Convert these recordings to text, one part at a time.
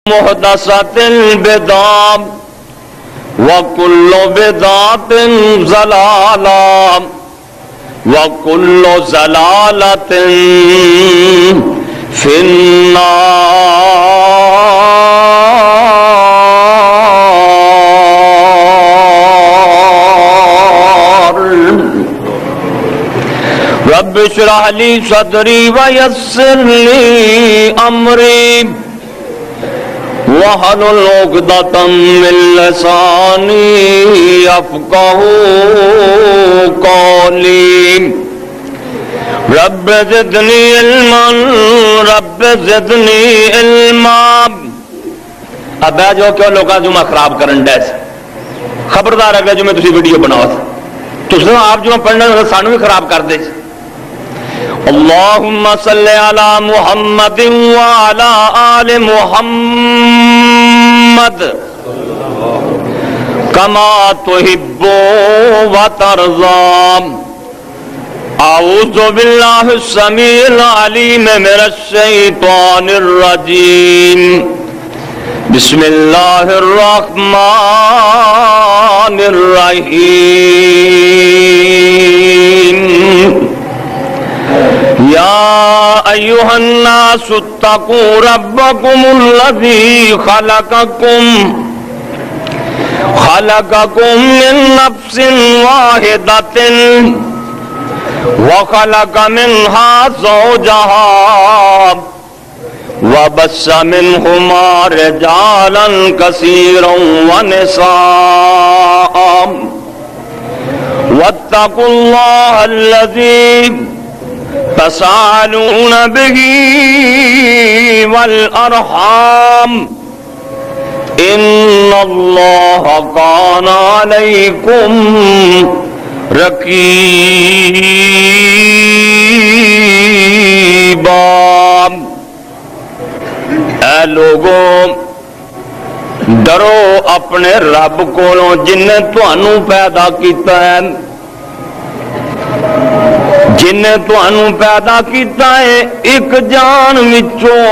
محدثۃ البدع وکل بدعۃ ضلالہ وکل ضلالۃ فی النار۔ رب اشرح لی صدری ویسر لی امری وَاحْلُلْ عُقْدَةً مِّن لِّسَانِي يَفْقَهُوا قَوْلِي رب زدنی علما رب زدنی علما۔ اب بہ جو کیوں لوگاں جمعہ خراب کرن ڈے سے خبردار اگلے جمعے تسی ویڈیو بناؤ تسی آپ جمعہ پڑھنا سانو بھی خراب کر دے۔ اللہم صلی علی محمد وعلی آل محمد کما تحب وترضى۔ اعوذ باللہ السمیع العلیم من الشیطان الرجیم، بسم اللہ الرحمن الرحیم۔ یا ایھا الناس اتقوا ربکم الذی خلقکم من نفس واحدۃ وخلق منها زوجها وبث منهما رجالا كثيرا ونساء واتقوا الله الذي تساءلون به والأرحام ان اللہ کان علیکم رقیبا۔ اے لوگوں ڈرو اپنے رب کولوں جن نے تانوں پیدا کیتا ہے، جن نے تانوں پیدا کیتا ہے ایک جان وچوں،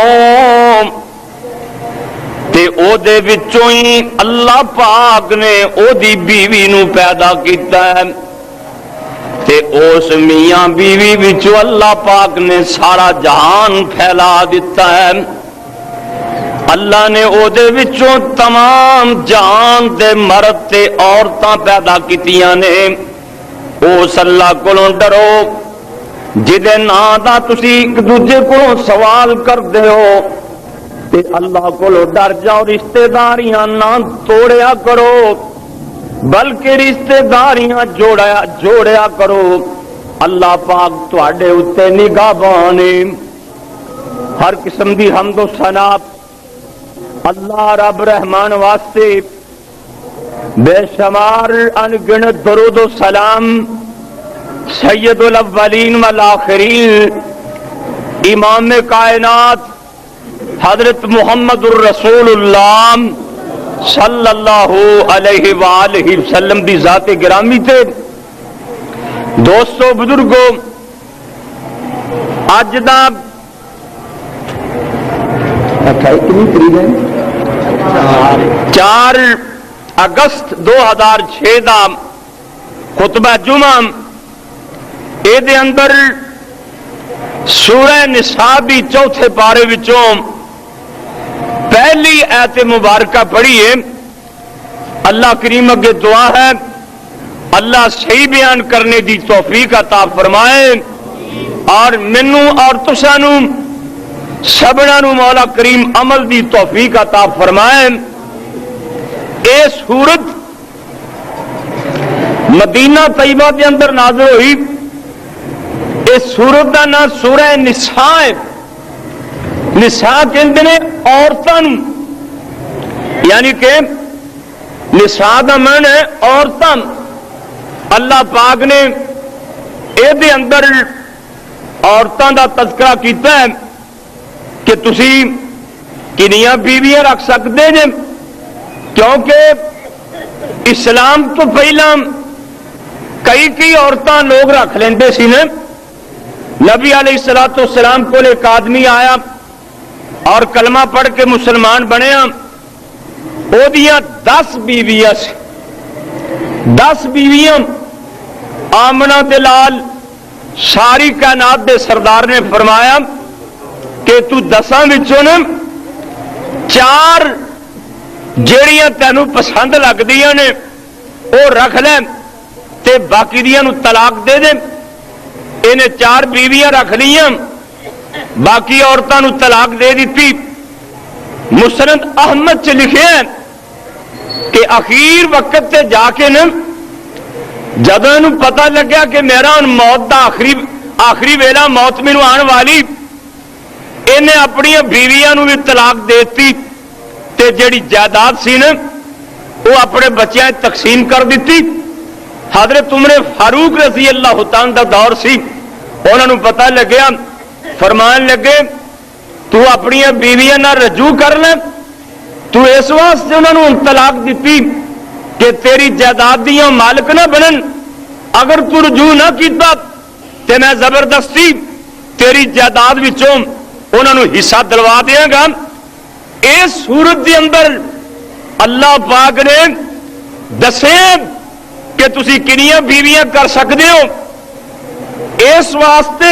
تے او دے وچوں ہی اللہ پاک نے او دی بیوی نو پیدا کیتا ہے، تے اس میاں بیوی وچوں اللہ پاک نے سارا جہان پھیلا دیتا ہے۔ اللہ نے او دے وچوں تمام جہان دے مرد تے عورتاں پیدا کیتیاں نے۔ اس اللہ کولوں ڈرو جدے ناں دا تسی ایک دوجے کولوں سوال کردے ہو، تے اللہ کو ڈر جاؤ، رشتہ داریاں نہ توڑیا کرو بلکہ رشتہ داریاں جوڑیا کرو۔ اللہ پاک تواڈے اُتے نگہبان ہے۔ ہر قسم دی حمد و ثنا اللہ رب رحمان واسطے، بے شمار انگنت درود و سلام سید الاولین والآخرین امام کائنات حضرت محمد الرسول اللہ صلی اللہ علیہ وآلہ وسلم دی ذات گرامی تے۔ دوستو بزرگو، اج دا 4 اگست 2006 دا خطبہ جمعہ، اے دے اندر سورہ نساء بھی چوتھے پارے وچوں پہلی آیت مبارکہ پڑھیے۔ اللہ کریم اگے دعا ہے اللہ صحیح بیان کرنے دی توفیق عطا فرمائے، اور مینوں اور تساں نوں سبنا نوں مولا کریم عمل دی توفیق عطا فرمائے۔ اے سورت مدینہ طیبہ دے اندر نازل ہوئی۔ اس سورت کا نام سورہ نساء ہے۔ نساء کہندے نے عورتاں، یعنی کہ نساء دا معنی ہے عورتاں۔ اللہ پاک نے اے دے اندر عورتاں دا تذکرہ کیتا ہے کہ تسی کنیاں بیویاں رکھ سکتے جے، کیونکہ اسلام تو پہلا کئی عورتاں لوگ رکھ لیندے سی نے۔ نبی علیہ الصلوۃ والسلام کو ایک آدمی آیا، اور کلمہ پڑھ کے مسلمان بنیا، وہ 10 بیویاں سی، 10 بیویاں آمنہ دلال ساری کائنات دے سردار نے فرمایا کہ تو 10 وچوں نے 4 جیڑیاں تینوں پسند لگدیاں نے وہ رکھ لے تے باقی دیاں نو طلاق دے دے۔ انہیں 4 بیویاں رکھ لیاں، باقی عورتوں نو طلاق دے دیتی۔ مسند احمد چ لکھے ہیں کہ اخیر وقت تے جا کے نا جدوں انہوں پتہ لگیا کہ میرا ہن موت دا آخری ویلا موت مینوں آن والی، انہیں اپنی بیویاں نو بھی طلاق دیتی تے جڑی جائیداد سی نا وہ اپنے بچیاں تقسیم کر دیتی۔ حضرت عمر فاروق رضی اللہ تعالیٰ دا دور سی، انہوں نے پتہ لگیا، فرمان لگے تو اپنی بیویاں نہ رجوع کر لے، تو اس واسطے انہوں نے طلاق دیتی کہ تیری جائیداد دیاں مالک نہ بنن، اگر تو رجوع نہ کیتا تے میں زبردستی تیری جائیداد وچوں انہوں نے حصہ دلوا دیاں گا۔ اس صورت دے اندر اللہ پاک نے دسے کہ تسی کنیاں بیویاں کر سکتے ہو، اس واسطے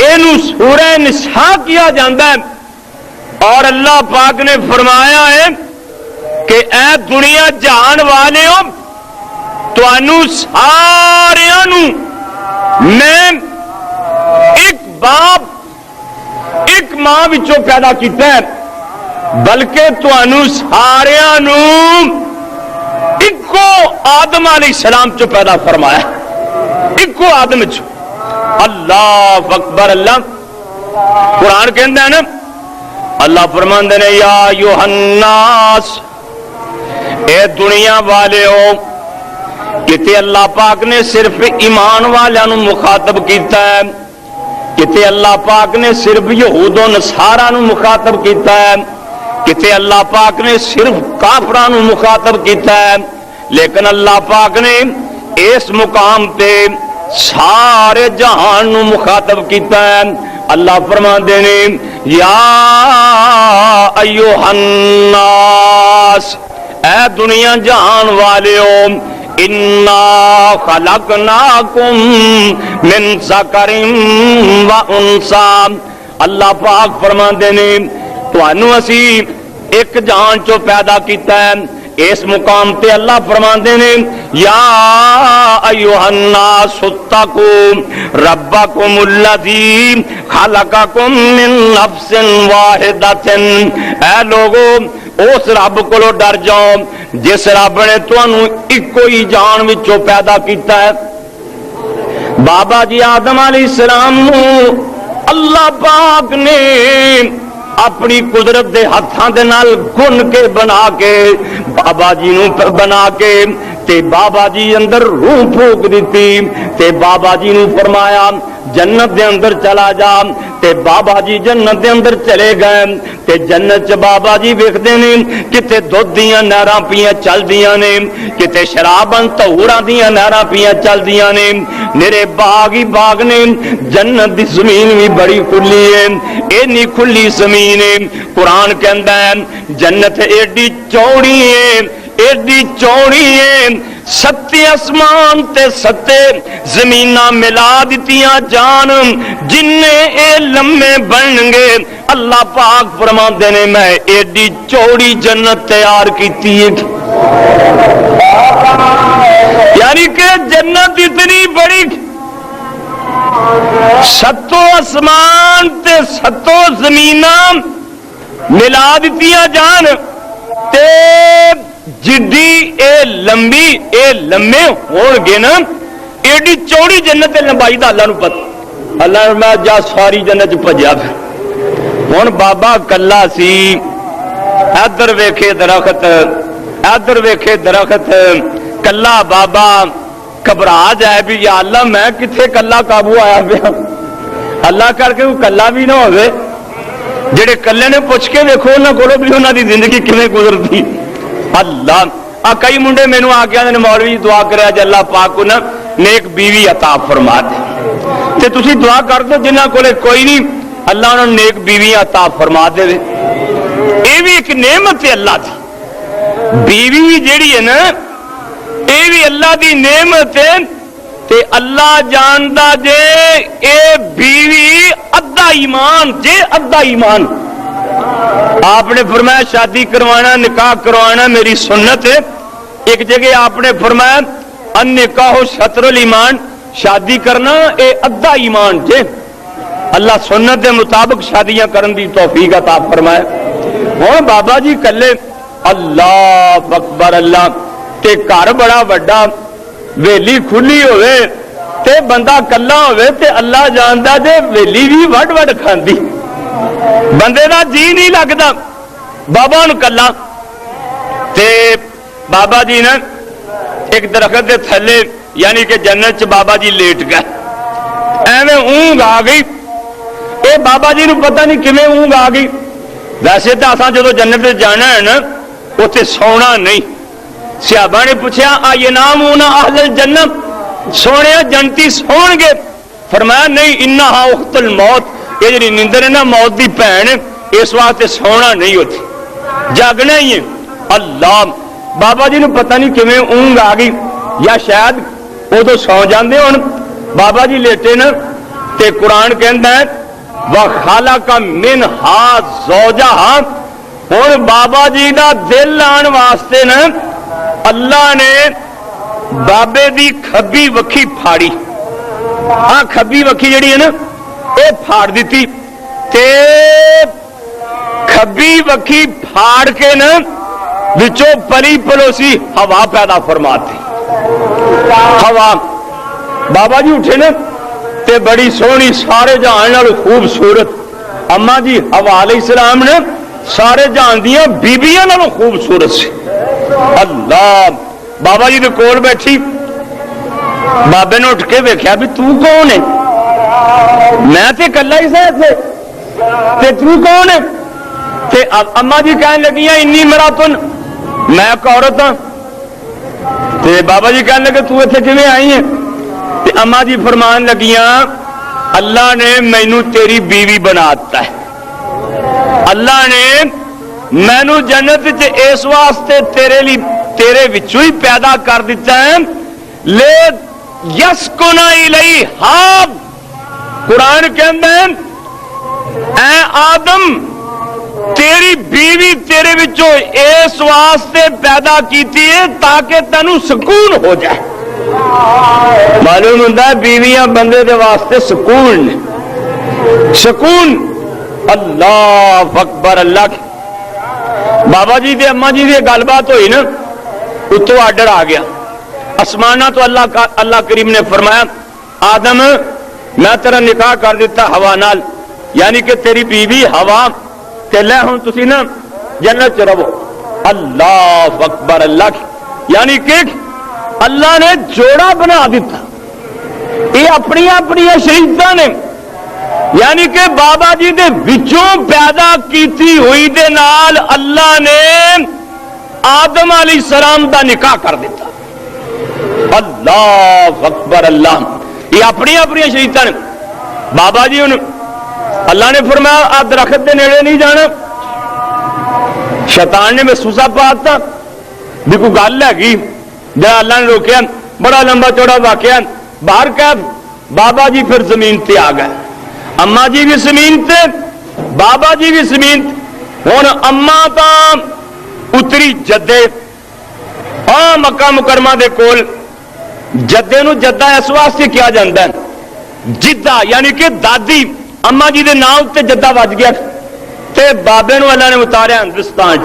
اینو سورہ نساء کیا جاندہ ہے۔ اور اللہ پاک نے فرمایا ہے کہ اے دنیا جہان والے ہو، تانوں ساریاں نو میں ایک باپ ایک ماں وچوں پیدا کیتا ہے، بلکہ تانوں ساریاں نو ایکو آدم علیہ السلام چو پیدا فرمایا، ایکو آدم چو۔ اللہ اکبر۔ اللہ قرآن کہندہ ہے نا، اللہ فرماندے نے یا ایھا الناس، اے دنیا والے ہو، کتے اللہ پاک نے صرف ایمان والیاں مخاطب کیتا ہے، کتے اللہ پاک نے صرف یہود و نصارا مخاطب کیتا ہے، کتے اللہ پاک نے صرف کافران مخاطب کیتا ہے، لیکن اللہ پاک نے اس مقام تے سارے جہان نو مخاطب کیتا ہے۔ اللہ فرماندے نے یا ایھا الناس، اے دنیا جہان والےو، انا خلقناکم من ذکر و انثی، اللہ پاک فرماندے نے تانوں اسی ایک جہان چو پیدا کیتا ہے۔ اس مقام تے اللہ فرماندے نے یا ایھا الناس اتقوا ربکم الذی خلقکم من نفس واحدۃ، اے لوگو اس رب کولو ڈر جاؤ جس رب نے تانوں ایکو ہی جان وچوں پیدا کیتا ہے۔ بابا جی آدم علیہ السلام نو اللہ پاک نے اپنی قدرت دے ہاتھاں دے نال گن کے بنا کے بابا جی نو بنا کے تے بابا جی اندر روح پھونک دیتی تے بابا جی نو فرمایا جنت دے اندر چلا جا تے بابا جی جنت دے اندر چلے گئے تے جنت چ بابا جی ویکھدے نے کتے دودھ دیاں نہراں پیاں چلدیاں نے کتے شراباں طہوراں دیاں نہراں پیاں چلدیاں نے میرے باغ ہی باغ نے جنت دی زمین بھی بڑی کھلی ہے اینی کھلی زمین ہے قرآن کہندا ہے جنت ایڈی چوڑی ہے ایڈی چوڑی ہے ستے اسمان تے ستے زمیناں ملا دتیاں جان جن اے لمے بن گے اللہ پاک فرماندے نے میں ایڈی چوڑی جنت تیار کیتی ہے یعنی کہ جنت اتنی بڑی ستو اسمان تے ستو زمیناں ملا دتیاں جان تے جڈی اے لمبی اے لمے ہون گے نا ایڈی چوڑی جنت لمبائی دا اللہ نو پتہ اللہ نے میں جا ساری جنت بھجیا پھر ہن بابا کلا سی ادھر ویکھے درخت ادھر ویکھے درخت کلا بابا گھبرا جائے بھی یا اللہ میں کتھے کلا قابو آیا پیا اللہ کر کے کوئی کلا بھی نہ ہوئے جڑے کلے نے پوچھ کے دیکھو انہاں کولوں بھی انہاں دی زندگی کیویں گزرتی اللہ کئی منڈے مینوں آ کے نے مولوی دعا کریا جے اللہ پاک کو نا نیک بیوی عطا فرما دے تے تسی دعا کر دو جنہاں کولے کوئی نہیں اللہ انہوں نے نیک بیویاں عطا فرما دے. یہ بھی ایک نعمت ہے اللہ دی. بیوی جیڑی ہے نا یہ بھی اللہ دی نعمت ہے. تے اللہ جاندا جے اے بیوی ادھا ایمان جے ادھا ایمان. آپ نے فرمایا شادی کروانا نکاح کروانا میری سنت ہے. ایک جگہ آپ نے فرمایا ان نکاح شطر الایمان, شادی کرنا اے ادھا ایمان جے. اللہ سنت کے مطابق شادیاں کرن دی توفیق عطا فرمائے. ہوں بابا جی کلے اللہ اکبر اللہ تے گھر بڑا وڈا ویلی کھلی ہوئے تے بندہ کلا ہوئے تے اللہ جاندا جے ویلی بھی وڈ وڈ کھاندی بندے دا جی نہیں لگدا بابا نو کلا. تے بابا جی نے ایک درخت دے تھلے یعنی کہ جنت چ بابا جی لیٹ گئے. ایویں اونگ آ گئی. اے بابا جی نو پتہ نہیں کیویں اونگ آ گئی. ویسے تو اساں جدو جنت تے جانا ہے نا اتنے سونا نہیں. صحابہ نے پوچھا آینامون اہل الجنت, سونے جنتی سون گے؟ فرمایا نہیں, انہا اخت الموت, یہ جی نیندر ہے نا موت دی بہن, اس واسطے سونا نہیں ہوتی جاگنا ہی ہے. اللہ بابا جی نو پتہ نہیں کیویں اونگ آ گئی یا شاید ادو سو جاندے ہن. بابا جی لیٹے نا تے قرآن کہندا ہے وَخَلَقَ مِنْهَا زَوْجَهَا. ہن بابا جی دا دل آن واسطے نا اللہ نے بابے دی کھبی وکھی پھاڑی. ہاں کھبی وکھی جڑی ہے نا اے پھاڑ دیتی تے کھبی وکھی پھاڑ کے نا وچوں پلی پلوسی ہوا پیدا فرماتی. ہوا بابا جی اٹھے نا تے بڑی سونی سارے جہان نال خوبصورت اما جی حوا علیہ السلام نے سارے جہان دیاں بیبیاں نال خوبصورت سی. اللہ بابا جی دے کول بیٹھی بابے نے اٹھ کے ویکھیا بھی تو کون ہے؟ میں تے کلا ہی سا تے تو کون ہے؟ تے اما جی کہنے لگیاں انی مراتن, میں ایک عورت ہاں. تے بابا جی کہنے لگے تو ایتھے کیویں آئی ہے؟ تے اما جی فرمان لگیاں اللہ نے مینوں تیری بیوی بناتا ہے. اللہ نے مینوں جنت وچ اس واسطے تیرے وچوں ہی پیدا کر دیتا ہے لے یسکن الیہا. قرآن کہندا ہے اے آدم تیری بیوی تیرے وچوں اس واسطے پیدا کیتی ہے تاکہ تینوں سکون ہو جائے. معلوم ہوتا ہے بیویاں بندے دے واسطے سکون سکون. اللہ اکبر اللہ. بابا جی دے اما جی دے گل بات ہوئی نا اتوں آرڈر آ گیا آسمانہ تو اللہ کریم نے فرمایا آدم میں تیرا نکاح کر دیتا ہوا نال, یعنی کہ تیری بیوی ہوا تے لے ہوں تسی نا جنت چ رہو. اللہ اکبر اللہ. یعنی کہ اللہ نے جوڑا بنا دیتا. یہ اپنی اپنی شریعتاں نے یعنی کہ بابا جی دے وچوں پیدا کیتی ہوئی دے نال اللہ نے آدم علیہ السلام دا نکاح کر دیتا. اللہ اکبر اللہ. یہ اپنی اپنی شریعتاں نے. بابا جی اللہ نے فرمایا آپ درخت دے نیڑے نہیں جانا. شیطان نے محسوسہ پاتا بھی کوئی گل ہے جہاں اللہ نے روکیا. بڑا لمبا چوڑا واقعہ. باہر کا بابا جی پھر زمین تے آ گئے. اما جی بھی زمین تے بابا جی بھی زمین. ہوں اما تا اتری جدے ہاں مکہ مکرمہ دے کول. جدے نو جدہ اس واسطے کیا جاندہ ہے جدہ یعنی کہ دادی. اما جی دے نام تے جدہ وج گیا تے بابے نو اللہ نے اتاریا ہندوستان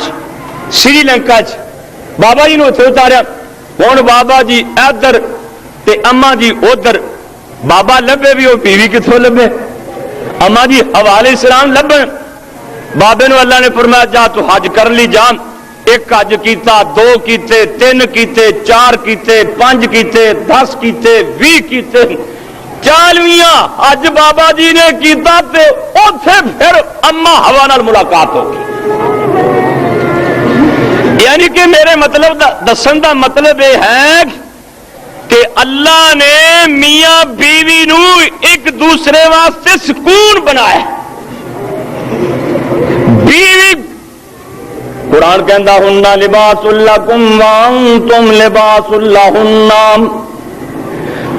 سری لنکا بابا جی نو اتنے اتاریا. ہوں بابا جی ادھر تے اما جی ادھر. بابا لبے بھی وہ بیوی کتوں لبے؟ اما جی حوا علیہ السلام لبن. بابے نو اللہ نے فرمایا جا تو حج کر لی جا. ایک حج کیتا, دو کیتے, تین کیتے, چار کیتے, 5 کیتے, 10 کیتے, 20 کیتے, 40واں حج بابا جی نے کیتا تے اوتھے پھر اما حوا نال ملاقات ہو گئی. یعنی کہ میرے مطلب دسن دا مطلب یہ ہے کہ اللہ نے میاں بیوی نو ایک دوسرے واسطے سکون بنایا. بیوی قرآن کہندا ہن لباس لکم وانتم لباس لہن،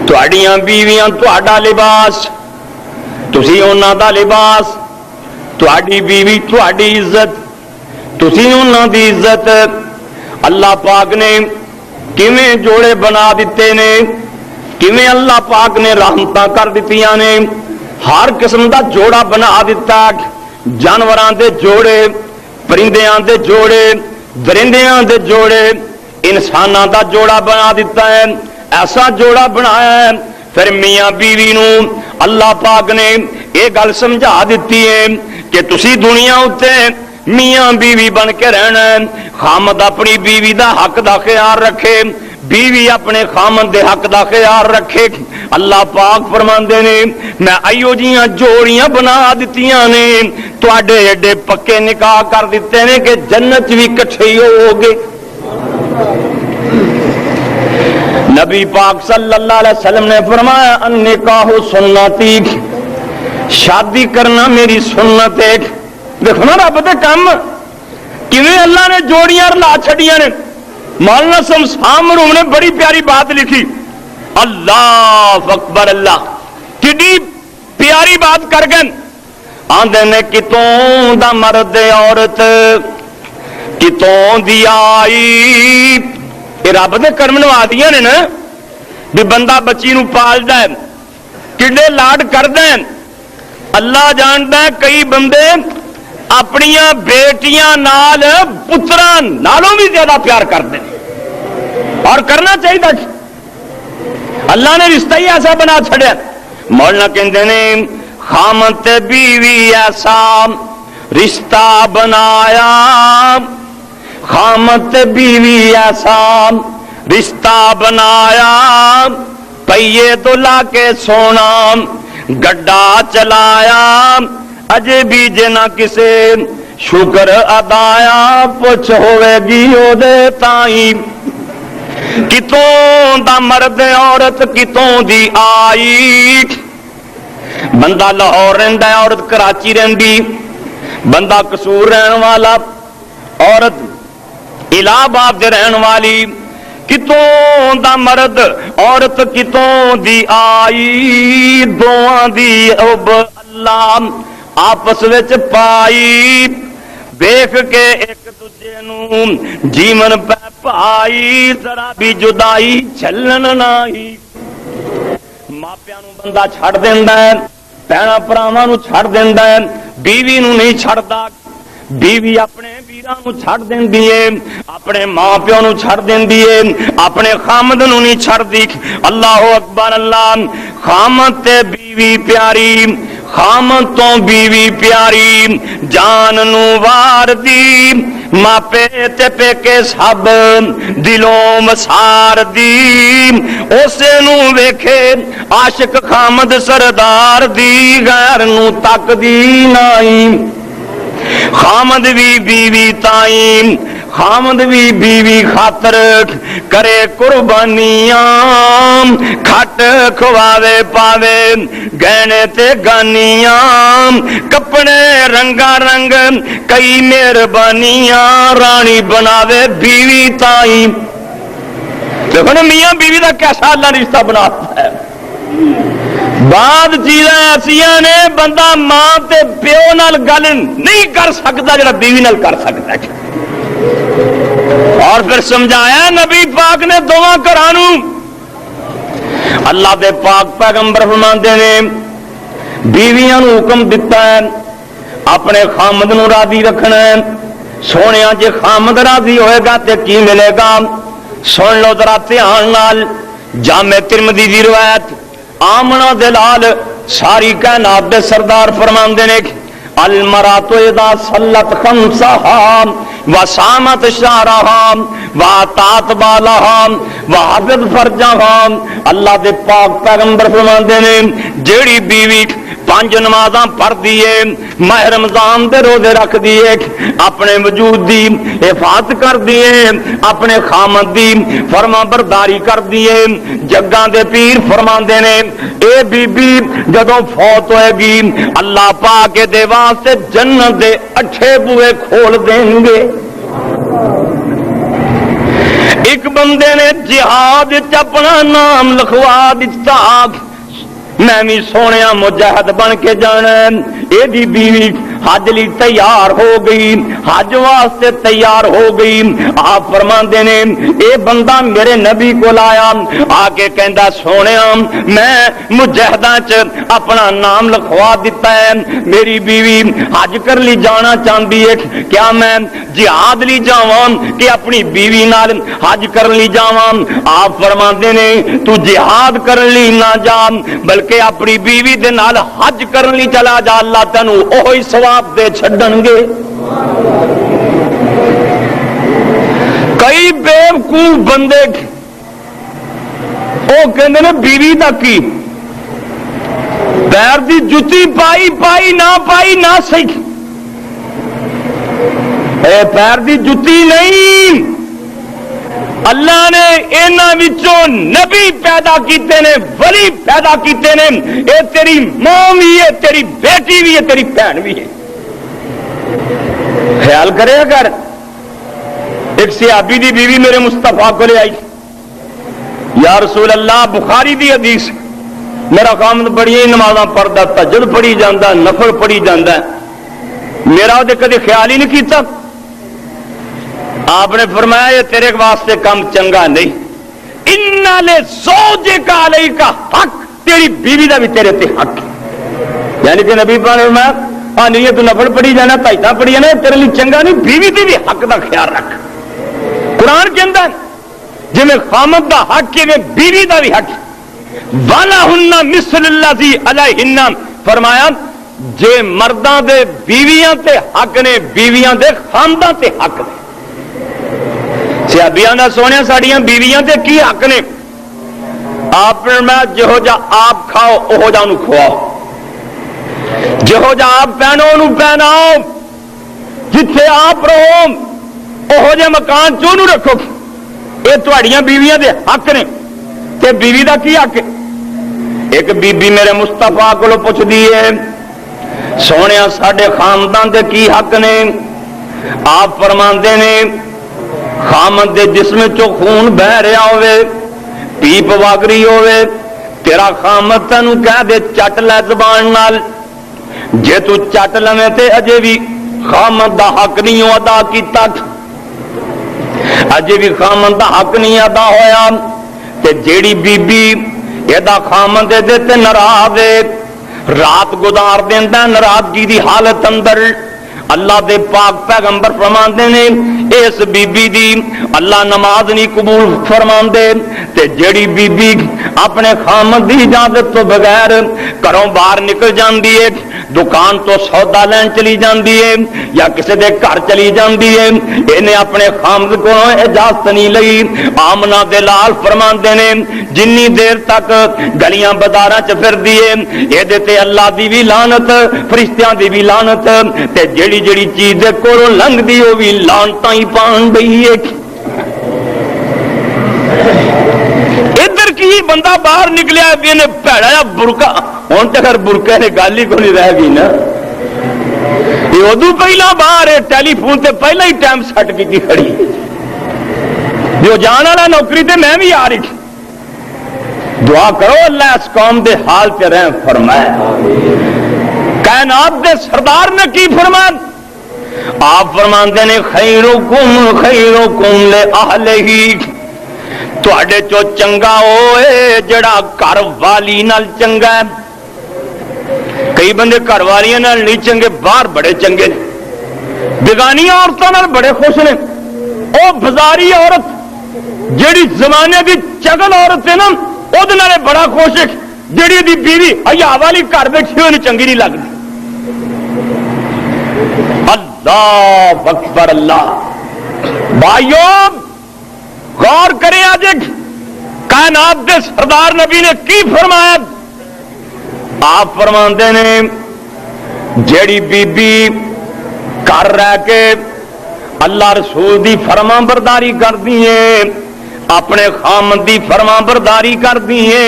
تہاڈیاں بیویاں تہاڈا لباس، تسی انہاں دا لباس، تہاڈی بیوی تہاڈی عزت، تسی انہاں دی عزت۔ اللہ پاک نے کیویں جوڑے بنا دیتے نے، کیویں اللہ پاک نے رحمتاں کر دتیاں نے، ہر قسم دا جوڑا بنا دیتا، جانوراں دے جوڑے، پرندیاں دے جوڑے، درندیاں دے جوڑے، انساناں دا جوڑا بنا دیتا ہے، ایسا جوڑا بنایا ہے۔ پھر میاں بیوی نو اللہ پاک نے یہ گل سمجھا دیتی ہے کہ تسی دنیا اتے میاں بیوی بن کے رہنا ہے، خامد اپنی بیوی دا حق دا خیال رکھے، بیوی اپنے خامد دے حق دا خیال رکھے۔ اللہ پاک فرماندے نے میں ایو جیاں جوڑیاں بنا دتیاں نے، تواڈے ایڈے پکے نکاح کر دیتے نے کہ جنت بھی کٹھے ہی ہوگے۔ نبی پاک صلی اللہ علیہ وسلم نے فرمایا النکاح سنتی، شادی کرنا میری سنت ہے۔ دیکھو نا رب دے کم کیویں اللہ نے جوڑیاں لا چھڑیاں نے۔ مولانا شمسام مرحوم نے بڑی پیاری بات لکھی، اللہ اکبر، اللہ کتنی پیاری بات کر گئے۔ آندے نے کتوں دا مرد عورت کتوں دی آئی، یہ رب دے کرم نوازیاں نے نا، بھی بندہ بچی نو پالدا ہے، کڈے لاڈ کردا ہے۔ اللہ جاندا ہے کئی بندے اپنیاں بیٹیاں نال پتراں نالوں بھی زیادہ پیار کرتے ہیں، اور کرنا چاہیے۔ اللہ نے رشتہ ہی ایسا بنا چھڑیا۔ مولانا کہندے نے خامد تے بیوی ایسا رشتہ بنایا، خامد تے بیوی ایسا رشتہ بنایا، پہیے تو لا کے سونا گڈا چلایا، اجے بھی جے نہ کسے شکر ادایا، پوچھ ہوئے گی او دے تائیں۔ کتوں دا مرد عورت کتوں دی آئی، بندہ لاہور رہندا ہے، عورت کراچی رہندی، بندہ قصور رہن والا، عورت الہ آباد دے رہن والی، کتوں دا مرد عورت کتوں دی آئی، دوواں دی اب اللہ آپس وچ پائی، دیکھ کے ایک دوجے نو جیون پہ پائی، ذرا بھی جدائی چلن ناہی۔ ماپیاں نو بندہ چھڑ دیندا ہے، بھیڑاں بھراواں نو چھڑ دیندا ہے، بیوی نو نہیں چھڑدا۔ بیوی اپنے ویراں نو چھڑ دیندی ہے، اپنے ماں پیو نو چھڑ دیندی ہے، اپنے خامد نو نہیں چھڑدی۔ اللہ اکبر، اللہ خامد تے بیوی پیاری، خامد تو بیوی پیاری، جان نو وار دی، ماپے تے پیکے سب دلوں مسار دی، اسے نو ویکھے عاشق خامد سردار دی، غیر نو تک دی نائی۔ خامد بھی بیوی تائیں، خامد بھی بیوی خاطر کرے قربانیاں، کھٹ کھواوے پاوے گہنے تے گانیاں، کپڑے رنگا رنگ کئی مہربانیاں، رانی بناوے بیوی تائیں۔ دیکھو نا میاں بیوی دا کیسا اللہ رشتہ بناتا ہے۔ بعد چیزاں ایسیاں نے بندہ ماں تے پیو نال گل نہیں کر سکتا جڑا بیوی نال کر سکتا ہے۔ اور پھر سمجھایا نبی پاک نے دونوں گھراں، اللہ دے پاک پیغمبر فرماندے نے بیویاں نو حکم دیتا ہے اپنے خامد نو راضی رکھنا ہے۔ سونیا جے خامد راضی ہوئے گا تے کی ملے گا؟ سن لو ذرا دھیان نال، جامع ترمذی دی روایت، آمنہ دلال ساری کائنات دے سردار فرماندے نے المرأۃ اذا صلت خمسها وصامت شهرها واطاعت بالها وحفظت فرجها، اللہ دے پاک پیغمبر فرماندے نے جیڑی بیوی 5 نمازاں پڑھ دیے، ماہ رمضان دے روزے رکھ دیے، اپنے وجود دی حفاظت کر دیے، اپنے خامد دی فرما برداری کر دیے۔ جگاں دے پیر فرماندے نے اے بی بی جدوں فوت ہوئے گی اللہ پاک دے واسطے جنت دے 8 بوئے کھول دیں گے۔ ایک بندے نے جہاد وچ اپنا نام لکھوا دتا، میں بھی سونیا مجاہد بن کے جانا۔ اے دی بیوی حج لی تیار ہو گئی، حج واسطے تیار ہو گئی۔ آپ فرماندے نے اے بندہ میرے نبی کو لایا، آ کے کہندا سونیا میں مجاہداں چ اپنا نام لکھوا دیتا ہے، میری بیوی حج کر لی جانا چاہتی ہے، کیا میں جہاد لی جاواں کہ اپنی بیوی نال حج کر لی جاواں؟ آپ فرماندے نے تو جہاد کر لی نہ جا بلکہ اپنی بیوی دے نال حج کرن لی چلا جا، اللہ تینوں اوہی ثواب دے چھڈن گے۔ کئی بیوقوف بندے او کہندے نے بیوی دا کی پیر دی جُتی پائی پائی نہ پائی نہ صحیح، اے پیر دی جُتی نہیں، اللہ نے انہاں وچوں نبی پیدا کیتے نے، ولی پیدا کیتے نے، اے تیری ماں بھی ہے، تیری بیٹی بھی ہے، تیری بہن بھی ہے۔ خیال کرے اگر ایک صحابی دی بیوی میرے مصطفیٰ کو لے آئی، یا رسول اللہ بخاری دی حدیث، میرا خامد بڑی نمازاں پڑھدا، تہجد پڑھی جاندا، نفل پڑھی جاندا، میرا وہ کدی خیال ہی نہیں کیتا۔ آپ نے فرمایا یہ تیرے واسطے کام چنگا نہیں، اِنَّ لِزَوْجِكَ عَلَيْكَ حق، تیری بیوی دا بھی تیرے تے حق، یعنی کہ نبی پاک نے فرمایا ہاں نہیں تو نفل پڑھی جانا، تہجد پڑھی جانا، تیرے لیے چنگا نہیں، بیوی دی بھی حق دا خیال رکھ۔ قرآن کے اندر جی میں خامد دا حق ہے بیوی دا بھی حق، وَلَهُنَّ مِثْلُ الَّذِي عَلَيْهِنَّ، فرمایا جے مرداں دے بیویاں تے حق نے، بیویاں دے خامداں تے حق نے۔ صحابیاں دا سونے ساڑیاں بیویاں تے کی حق نے؟ آپ نے میں جہو جا آپ کھاؤ اوہو جا انہوں کھواؤ، جہو جا آپ پہنو انہوں پہناؤ، جتھے آپ رہو اوہو جا مکان چونوں رکھو، یہ تواڑیاں بیویاں دے حق نے۔ تے بیوی دا کی حق؟ ایک بی بی میرے مصطفیٰ کو پوچھ دیئے سونے ساڑے خاندان دے کی حق نے؟ آپ فرماندے نے خامد دے جسم چو خون بہ رہا ہوئے، پیپ واگ رہی ہوئے، تیرا خامد تینوں کہہ دے چٹ لے زبان نال، جے تو چٹ لویں تے اجے بھی خامد دا حق نہیں ادا کیتا، اجے بھی خامد دا حق نہیں ادا ہویا۔ تے جیڑی بی بی ایدا خامد دے تے ناراض ہے، رات گزار دیندا ناراضگی دی حالت اندر، اللہ دے پاک پیغمبر فرماندے نے اس بی بی دی اللہ نماز نہیں قبول فرماندے، تے جیڑی بی بی اپنے خامد دی اجازت تو بغیر گھروں باہر نکل جاندی ہے، دکان تو سودا لین چلی جاندی ہے یا کسی دے گھر چلی جاندی ہے، انہیں اپنے خامد کو اجازت نہیں لئی۔ آمنہ دے لال فرماندے نے جنی دیر تک گلیاں بازاراں چ پھر دیے یہ تے اللہ دی بھی لعنت، فرشتیاں دی بھی لعنت، تے جیڑی جیڑی چیز دے کولوں لنگ دی وہ بھی لعنتاں ہی پان گئی ہے۔ ادھر کی بندہ باہر نکلیا نے بھڑا جا برقع، ہوں تو خیر برقع نے گل ہی کو نہیں رہ گئی نا، یہ ادو پہلا باہر ٹیلی فون تے پہلا ہی ٹائم سٹ کی کھڑی، جو جان والا نوکری تے میں بھی آ رہی، دعا کرو اللہ اس قوم دے حال تے رحم فرمائے۔ کائنات دے سردار نے کی فرمایا؟ آپ فرماندے نے خیرکم خیرکم لأہلہ، تواڈے چو چنگا ہوئے جڑا گھر والی نال چنگا ہے۔ کئی بندے گھر والیاں نال نہیں چنگے، باہر بڑے چنگے نے، بیگانیاں عورتوں نال بڑے خوش نے۔ او بازاری عورت جیڑی زمانے دی چگل عورت ہے نا وہ بڑا خوش ہے، جیڑی دی بیوی حیا والی گھر بیٹھی ہوئی چنگی نہیں لگتی۔ اللہ اکبر، اللہ بھائیو غور کریں، آج کائنات دے سردار نبی نے کی فرمایا؟ آپ فرماندے نے جیڑی بی بی گھر رہ کے اللہ رسول دی فرما برداری کر دیے اپنے خامد دی فرما برداری کر دیے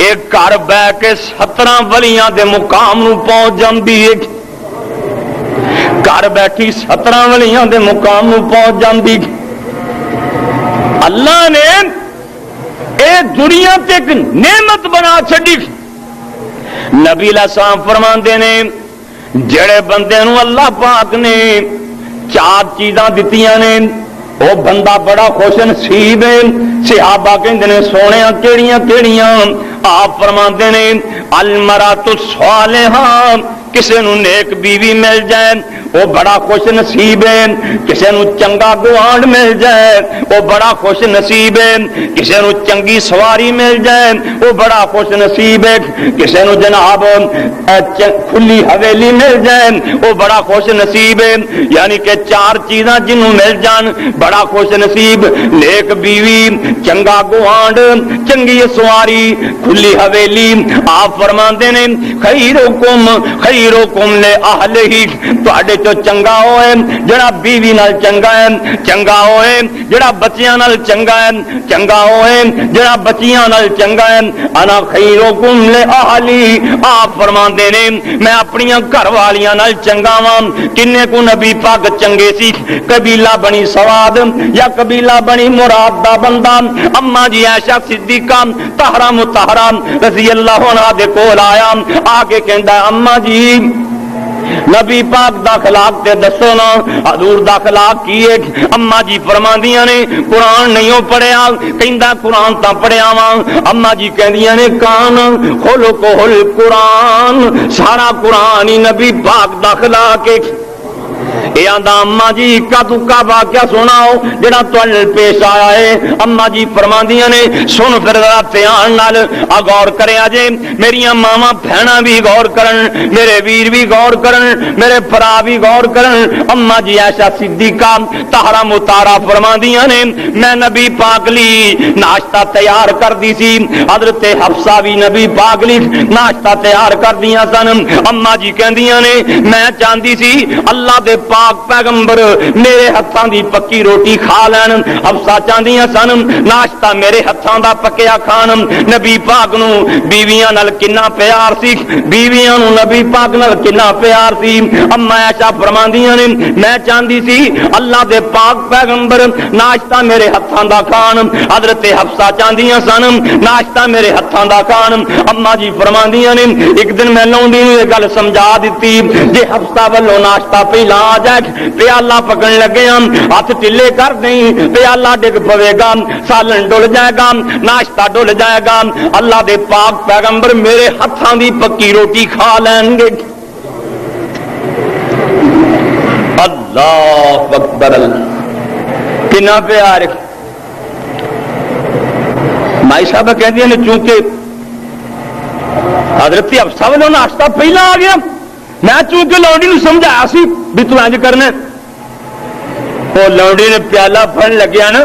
ایک گھر بہ کے 17 ولیاں دے مقام نو پہنچ جاندی ہے گھر بیٹھی 17 ولیاں دے مقام نو پہنچ جاندی اللہ نے اے دنیا تے ایک نعمت بنا چھڈی نبی علیہ السلام فرماندے نے جڑے بندے نو اللہ پاک نے 4 چیزاں دتیاں نے وہ بندہ بڑا خوش نصیب ہے صحابہ کہندے نے سونےاں کیڑیاں کیڑیاں آپ فرماندے نے المرأۃ الصالحہ کسے نو نیک بیوی مل جائے وہ بڑا خوش نصیب ہے کسے نو چنگا گوانڈ مل جائے وہ بڑا خوش نصیب ہے کسے نو چنگی سواری مل جائے وہ بڑا خوش نصیب ہے کسے نو جناب کھلی حویلی مل جائے وہ بڑا خوش نصیب ہے یعنی کہ 4 چیزاں جنوں مل جان بڑا خوش نصیب نیک بیوی چنگا گوانڈ چنگی سواری کھلی حویلی آپ فرماندے نے خیرکم لأہلہ تواڈے چو چنگا ہوئے جڑا بیوی نال چنگا ہے چنگا ہوئے جڑا بچیاں نال چنگا ہے چنگا ہوئے جڑا بچیاں نال چنگا ہے انا خیرکم لأہلی آپ فرماندے نے میں اپنی گھر والیاں نال چنگا واں کنے کو نبی پاک چنگے سی قبیلہ بنی سواد یا قبیلہ بنی مراد دا بندہ اما جی عائشہ صدیقہ طاہرہ مطہرہ رضی اللہ عنہا دے کول آیا آ کے کہندا اما جی نبی پاک دا خلاق تے دسو نا حضور دا خلاق کیے اما جی فرماندیاں نے قرآن نہیں پڑھیا کہندا قرآن تا پڑھیا وا اما جی کہندیاں نے کان خلقہ القرآن سارا قرآن ہی نبی پاک دا خلاق ہے اے آندا اما جی کا واقعہ سناؤ جڑا تواڈے پیش آیا ہے اما جی فرماندیاں نے سن پھر ذرا دھیان نال غور کریا جے میریاں ماواں بہناں بھی غور کرن میرے ویر بھی غور کرن میرے بھرا بھی غور کرن اما جی عائشہ صدیقہ طاہرہ مطہرہ فرماندیاں نے میں نبی پاک لی ناشتہ تیار کر دی سی حضرت حفصہ بھی نبی پاک لی ناشتہ تیار کر دیاں سن اما جی کہندیاں نے میں چاہندی سی اللہ دے پاک پیغمبر میرے ہتھاں دی پکی روٹی کھا لین حفصہ چاہندیاں سن ناشتہ میرے ہتھاں دا پکیا کھان نبی پاک نو بیویاں نال کنا پیار سی بیویاں نو نبی پاک نال کنا پیار سی اما عائشہ فرماندیاں نے میں چاہندی سی اللہ دے پاک پیغمبر ناشتہ میرے ہتھاں دا کھان حضرت حفصہ چاہندیاں سن ناشتہ میرے ہتھاں دا کھان اما جی فرماندیاں نے ایک دن میں لونڈی نو یہ گل سمجھا دتی جے حفصہ والوں ناشتہ پہلا آ جائے پیالہ پکڑ لگے ہم ہاتھ ٹلے کر دیں پیالہ ڈگ پوے گا سالن ڈل جائے گا ناشتہ ڈل جائے گا اللہ دے پاک پیغمبر میرے ہاتھاں دی پکی روٹی کھا لیں گے اللہ اکبر اللہ کنا پیار مائی صاحب کہتے ہیں چونکہ حضرت حفصہ والوں ناشتہ پہلا آ گیا میں چونکہ لونڈی نو سمجھایا سی بھی تو انج کرنا وہ لونڈی نے پیالہ پھڑ لگیا نا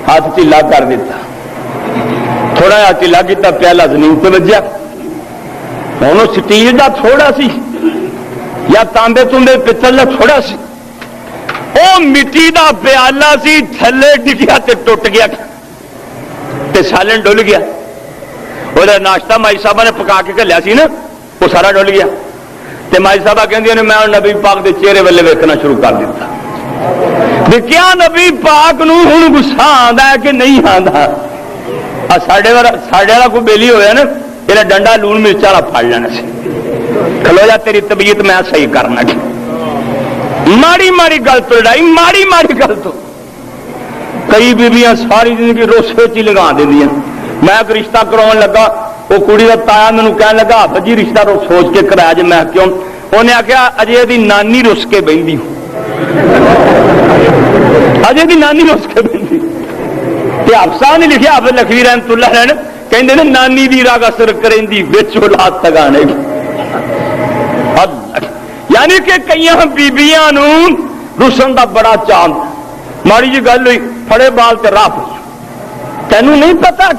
ہاتھ ٹھیلا کر دیتا تھوڑا جہا ٹھیلا کیتا پیالہ زمین پہ بجیا ہوں سٹیل دا تھوڑا سی یا تانبے تمبے پتل دا تھوڑا سی وہ مٹی دا پیالہ سی تھلے ڈگیا تے ٹوٹ گیا تے سالن ڈل گیا وہ ناشتہ مائی صاحبہ نے پکا کے گھلیا سی نا وہ سارا ڈل گیا تے مائی صاحبہ کہندی نے میں نبی پاک دے چہرے والے ویکھنا شروع کر دیتا تے کیا نبی پاک نو ہن غصہ آندا ہے کہ نہیں آندا ساڈے والا کوئی بیلی ہویا نا یہ ڈنڈا لون مرچ والا پھڑ لینا سی کھلو جا تیری طبیعت میں صحیح کرنا ماڑی ماڑی گل تو لڑائی ماڑی ماڑی گل تو کئی بیبیاں ساری زندگی روسے چ لگا دیا میں ایک رشتہ کراؤن لگا وہ کڑی کا تایا مینو کہنے لگا جی رشتہ تو سوچ کے کرایا جی میں کیوں انہیں آخیا اجے دی نانی رس کے بہتی اجے دی نانی رس کے بہتی حفصہ نے لکھا حافظ لکھوی رحمت اللہ علیہ کہندے نے نانی دی راگ اثر کریں وچ اولاد تگانے یعنی کہ کئی بیبیاں نو رسن دا بڑا چاند ماڑی جی گل ہوئی پھڑے بال تے راہ تینوں نہیں پتا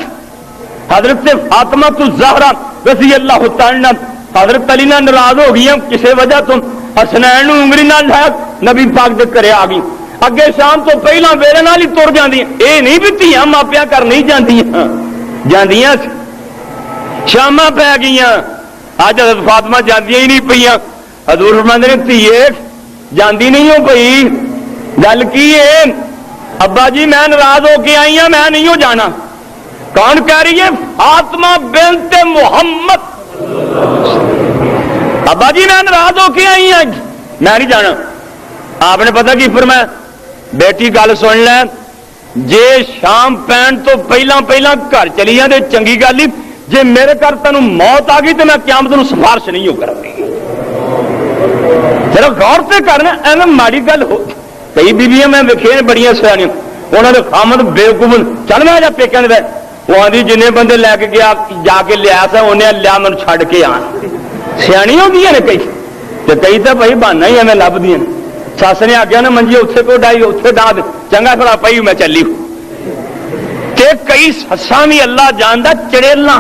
حضرت فاطمہ الزہرا رضی اللہ تعالی حضرت علی نال ناراض ہو گئی کسی وجہ تو حسنین انگلی نال لایا نبی پاک دے گھر آ گئی اگے شام تو پہلا ویلے نال ہی تر جاندی اے نہیں بھی دھیاں ماپیاں کر نہیں جاندیاں شاماں پی گئیاں اج حضرت فاطمہ جاندیاں ہی نہیں پئیاں حضور فرماندے نے دھیے جاندی نہیں ہو پئی گل کی ہے ابا جی میں ناراض ہو کے آئی ہوں میں نہیں ہو جانا کون کہہ رہی ہے فاطمہ بنت محمد ابا جی میں ناراض ہو کے آئی ہوں میں نہیں جانا آپ نے پتہ کی فرمایا بیٹی گل سن لے جے شام پین تو پہلا گھر چلی جائے چنگی گل ہی جے میرے گھر تینوں موت آ گئی تو میں قیامت نوں سفارش نہیں ہو کرنی ذرا غور سے کرنا ایویں ماڑی گل ہو کئی بیبیاں میں ویکھے بڑیاں سیاںیاں انہوں نے خامد بیوقوف چل میں جا پیکاں دے وہ آدھی جن بندے لے کے گیا جا کے لیا سا انہیں لیا مینوں چھڈ کے آن سیاںی ہو گئی نے کئی تو بھائی بہانا ہی ایویں لبدیاں سس نے آگیا نا منجی اتنے کو ڈائی اتنے ڈا دے چنگا پھر پی میں چلی تے کئی سساں بھی اللہ جاندا چڑیلاں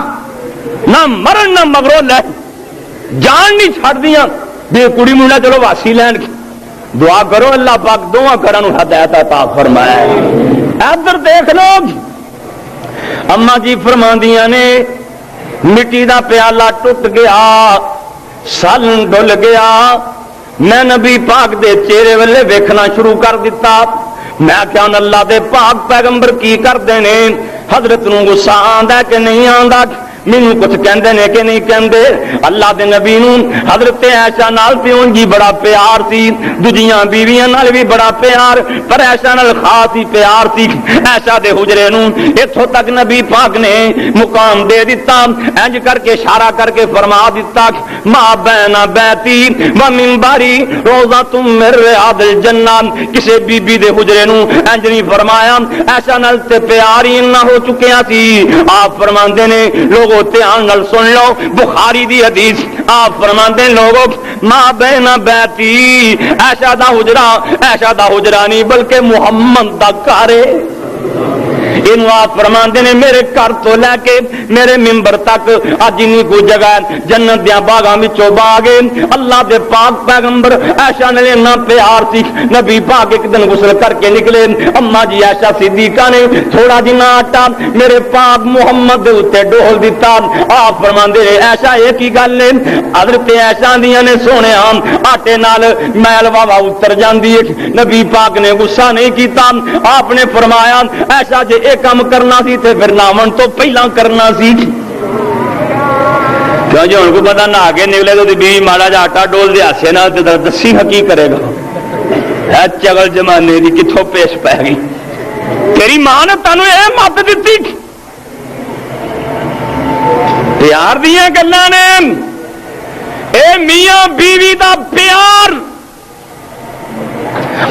نہ مرن نہ مگروں لے جان نہیں چھڈ دیاں بے کڑی منڈا چلو واسی لین دعا کرو اللہ پاک دونوں گھراں نوں ہدایت عطا فرمائے ادھر دیکھ لو اما جی فرماندیاں نے مٹی دا پیالہ ٹوٹ گیا سالن ڈل گیا میں نبی پاک دے چہرے والے ویکھنا شروع کر دیتا میں کیا اللہ دے پاک پیغمبر کی کردے نے حضرت نوں غصہ آندا کہ نہیں آندا مینوں کچھ کہندے نے کہ نہیں کہندے اللہ دے نبی نوں حضرت عائشہ نال تے اونجی بڑا پیار سی دوجیاں بیویاں نال بھی بڑا پیار پر عائشہ نال خاص ہی پیار سی عائشہ دے حجرے نوں ایتھوں تک نبی پاک نے مقام دے دتا انج کر کے اشارہ کر کے فرما دتا ما بین بیتی و منبری روضۃ من ریاض الجنہ کسے بی بی دے حجرے نوں انج نہیں فرمایا عائشہ نال تے پیار ہی نہ ہو چکیا سی آپ فرماندے نے لوگوں دھیان نال سن لو بخاری دی حدیث آپ فرماندے لوگوں ما بین بیتی عائشہ دا حجرہ نہیں بلکہ محمد دا گھر ہے انہوں آپ فرماندے نے میرے گھر تو لے کے میرے ممبر تک اج نہیں کوئی جگہ جنت دیاں باغاں وچوں باغ اللہ دے پاک پیغمبر عائشہ نے اتنا پیار سی نبی پاک ایک دن غسل کر کے نکلے اما جی عائشہ صدیقہ نے تھوڑا جنا آٹا میرے پاک محمد دے اوتے ڈول دیتا آپ فرماندے نے عائشہ ایک ہی گل ہے حضرت عائشہ دیاں نے سونے آٹے نال میل واوا اتر جاندی ہے نبی پاک نے غصہ نہیں کیتا آپ نے فرمایا عائشہ جے ایک کام کرنا سی تے پھر ناون تو پہلا کرنا سی کیوں جو ان کو پتا نہ آگے نکلے تو بیوی ماڑا جا آٹا ڈول دے ہاسے نال تے دسی کی کرے گا ہے چگل زمانے دی کتھوں پیش پی گئی تیری ماں نے تینوں یہ مت دتی پیار دیاں گلاں نے اے میاں بیوی دا پیار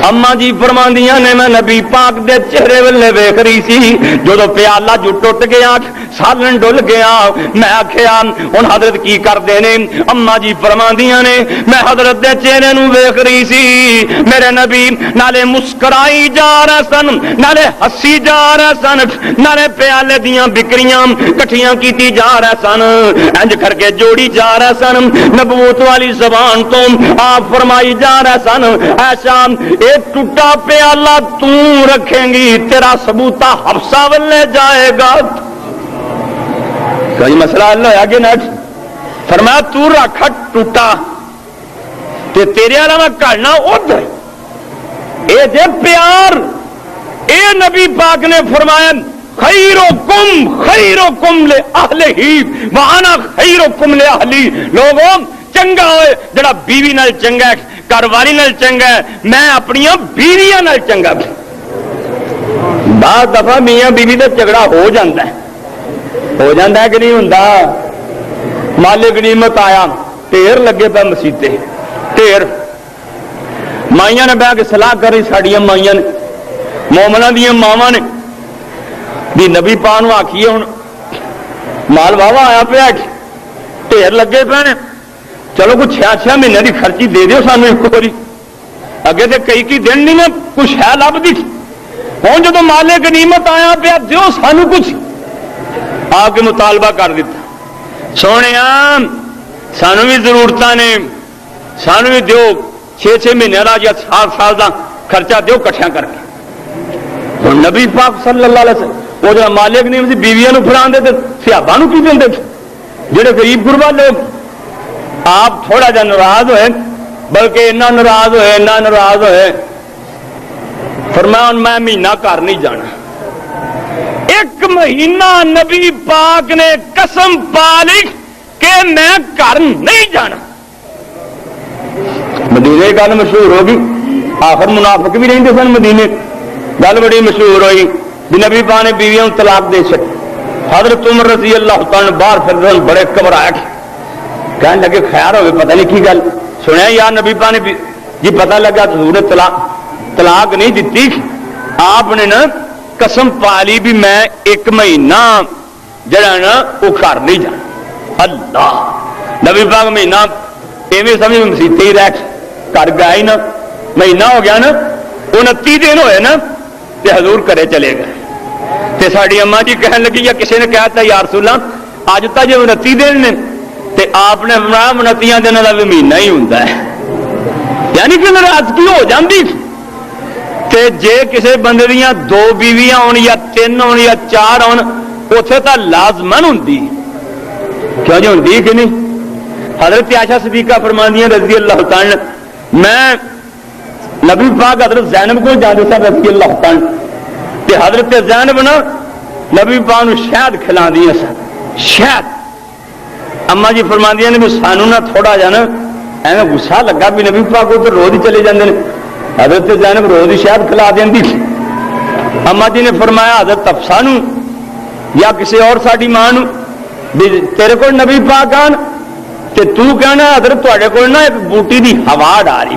اما جی فرماندیاں نے میں نبی پاک دے چہرے والے ویکھ رہی سی جدوں پیالہ جو ٹوٹ گیا سالن ڈل گیا میں آکھیا ہن حضرت کی کردے نے اما جی فرماندیاں نے میں حضرت دے چہرے نوں ویکھ رہی سی میرے نبی نالے مسکرائی جا رہے سن نالے ہسی جا رہے سن نالے پیالے دیاں بکریاں کٹھیاں کیتی جا رہے سن انج کر کے جوڑی جا رہے سن نبوت والی زبان تو آپ فرمائی جا رہے سن عائشہ ایک ٹوٹا پیالہ تو رکھیں گی تیرا ثبوتا حفصہ والے جائے گا کوئی مسئلہ اللہ ہے آگے نیٹ فرمایا تو رکھا ٹوٹا تے تیرے علاوہ کرنا ادھر اے دے پیار اے نبی پاک نے فرمایا خیرکم لأہلہ وانا خیرکم لأہلی لوگوں چنگا ہوئے جڑا بیوی نال چنگا ہے گھر والی نال چنگا ہے میں اپنی بیویاں نال چنگا بعض دفعہ میاں بیوی دا جھگڑا ہو جاتا ہے کہ نہیں ہوندا مالک غنیمت آیا ٹھیر لگے پہ مسیتے ٹھیر مائیاں نے بہ کے صلاح کر رہی ساڈیاں مائیاں نے مومناں دیاں ماواں نے بھی نبی پاک نوں آکھیے ہن مال واوا آیا پیا ٹھیر لگے پے چلو کچھ 6 مہینے کی خرچی دے دیو سانو ایک باری اگے تو کئی دن نہیں نا کچھ ہے لبھی ہوں جب مالک غنیمت آیا پیا دیو سانو کچھ آ کے مطالبہ کر دیتا سونے سانو بھی ضرورت نے، سانو بھی دیو 6 مہینے کا یا سال کا خرچہ دیو کٹھیا کر کے. ہوں نبی پاک صلی اللہ علیہ وسلم وہ جو مالک نہیں بیویاں پھڑا دے سیابا کی دیں جہے غریب غربا لوگ. آپ تھوڑا جا ناراض ہوئے، بلکہ اتنا ناراض ہوئے، اتنا ناراض ہوئے، فرمایا میں مہینہ گھر نہیں جانا. 1 مہینہ نبی پاک نے قسم پا لی کہ میں گھر نہیں جانا. مدینے گل مشہور ہوگی، آخر منافق بھی رہتے سن مدینے. گل بڑی مشہور ہوئی بھی نبی پاک نے بیویوں طلاق دے چکی. حضرت عمر رضی اللہ تعالیٰ باہر پھر بڑے گھبراہ کہنے لگے خیر ہوئے پتہ نہیں کی گل. سنیا یار نبی پاک نے جی پتہ لگا حضور نے طلاق نہیں دیتی. آپ نے نا قسم پا لی بھی میں 1 مہینہ جڑا نا وہ گھر نہیں جانا. اللہ نبی پاک مہینہ ایویں سمجھ مسیطے ہی رہ گھر گیا ہی نا. مہینہ ہو گیا نا، 29 دن ہوئے نا تے حضور کرے چلے گئے. تے ساڑی اما جی کہنے لگی یا کسی نے کہتا یا رسول اللہ اج تک جو 29 دن نے تے آپ نے فرمایا 29 دنوں کا بھی مہینہ ہی ہوتا ہے. یعنی کہ ناراضگی ہو جاتی. تے جے کسی بندے دیاں 2 بیویاں ہون یا 3 ہون یا 4 ہون اتنے تو لازمن ہوندی. کیوں جو ہوندی کہ نہیں؟ حضرت عائشہ صدیقہ فرماندیاں رضی اللہ تعالی میں نبی پاک حضرت زینب کو جاندے سن رضی اللہ تعالی تے حضرت زینب نا نبی پاک نو شہد کھلاندیاں سن. شہد اما جی فرماندیاں نے بھی سانو نہ تھوڑا جا نا ایویں غصہ لگا بھی نبی پاک ادھر روز ہی چلے جاندے نے. حضرت زینب روز ہی شہد کھلا دیندی. اما جی نے فرمایا حضرت حفصہ نو یا کسی اور ساڈی ماں نو بھی تیرے کو نبی پاک آن تے تو کہنا حضرت تواڈے کول نا ایک بوٹی دی ہوا آ رہی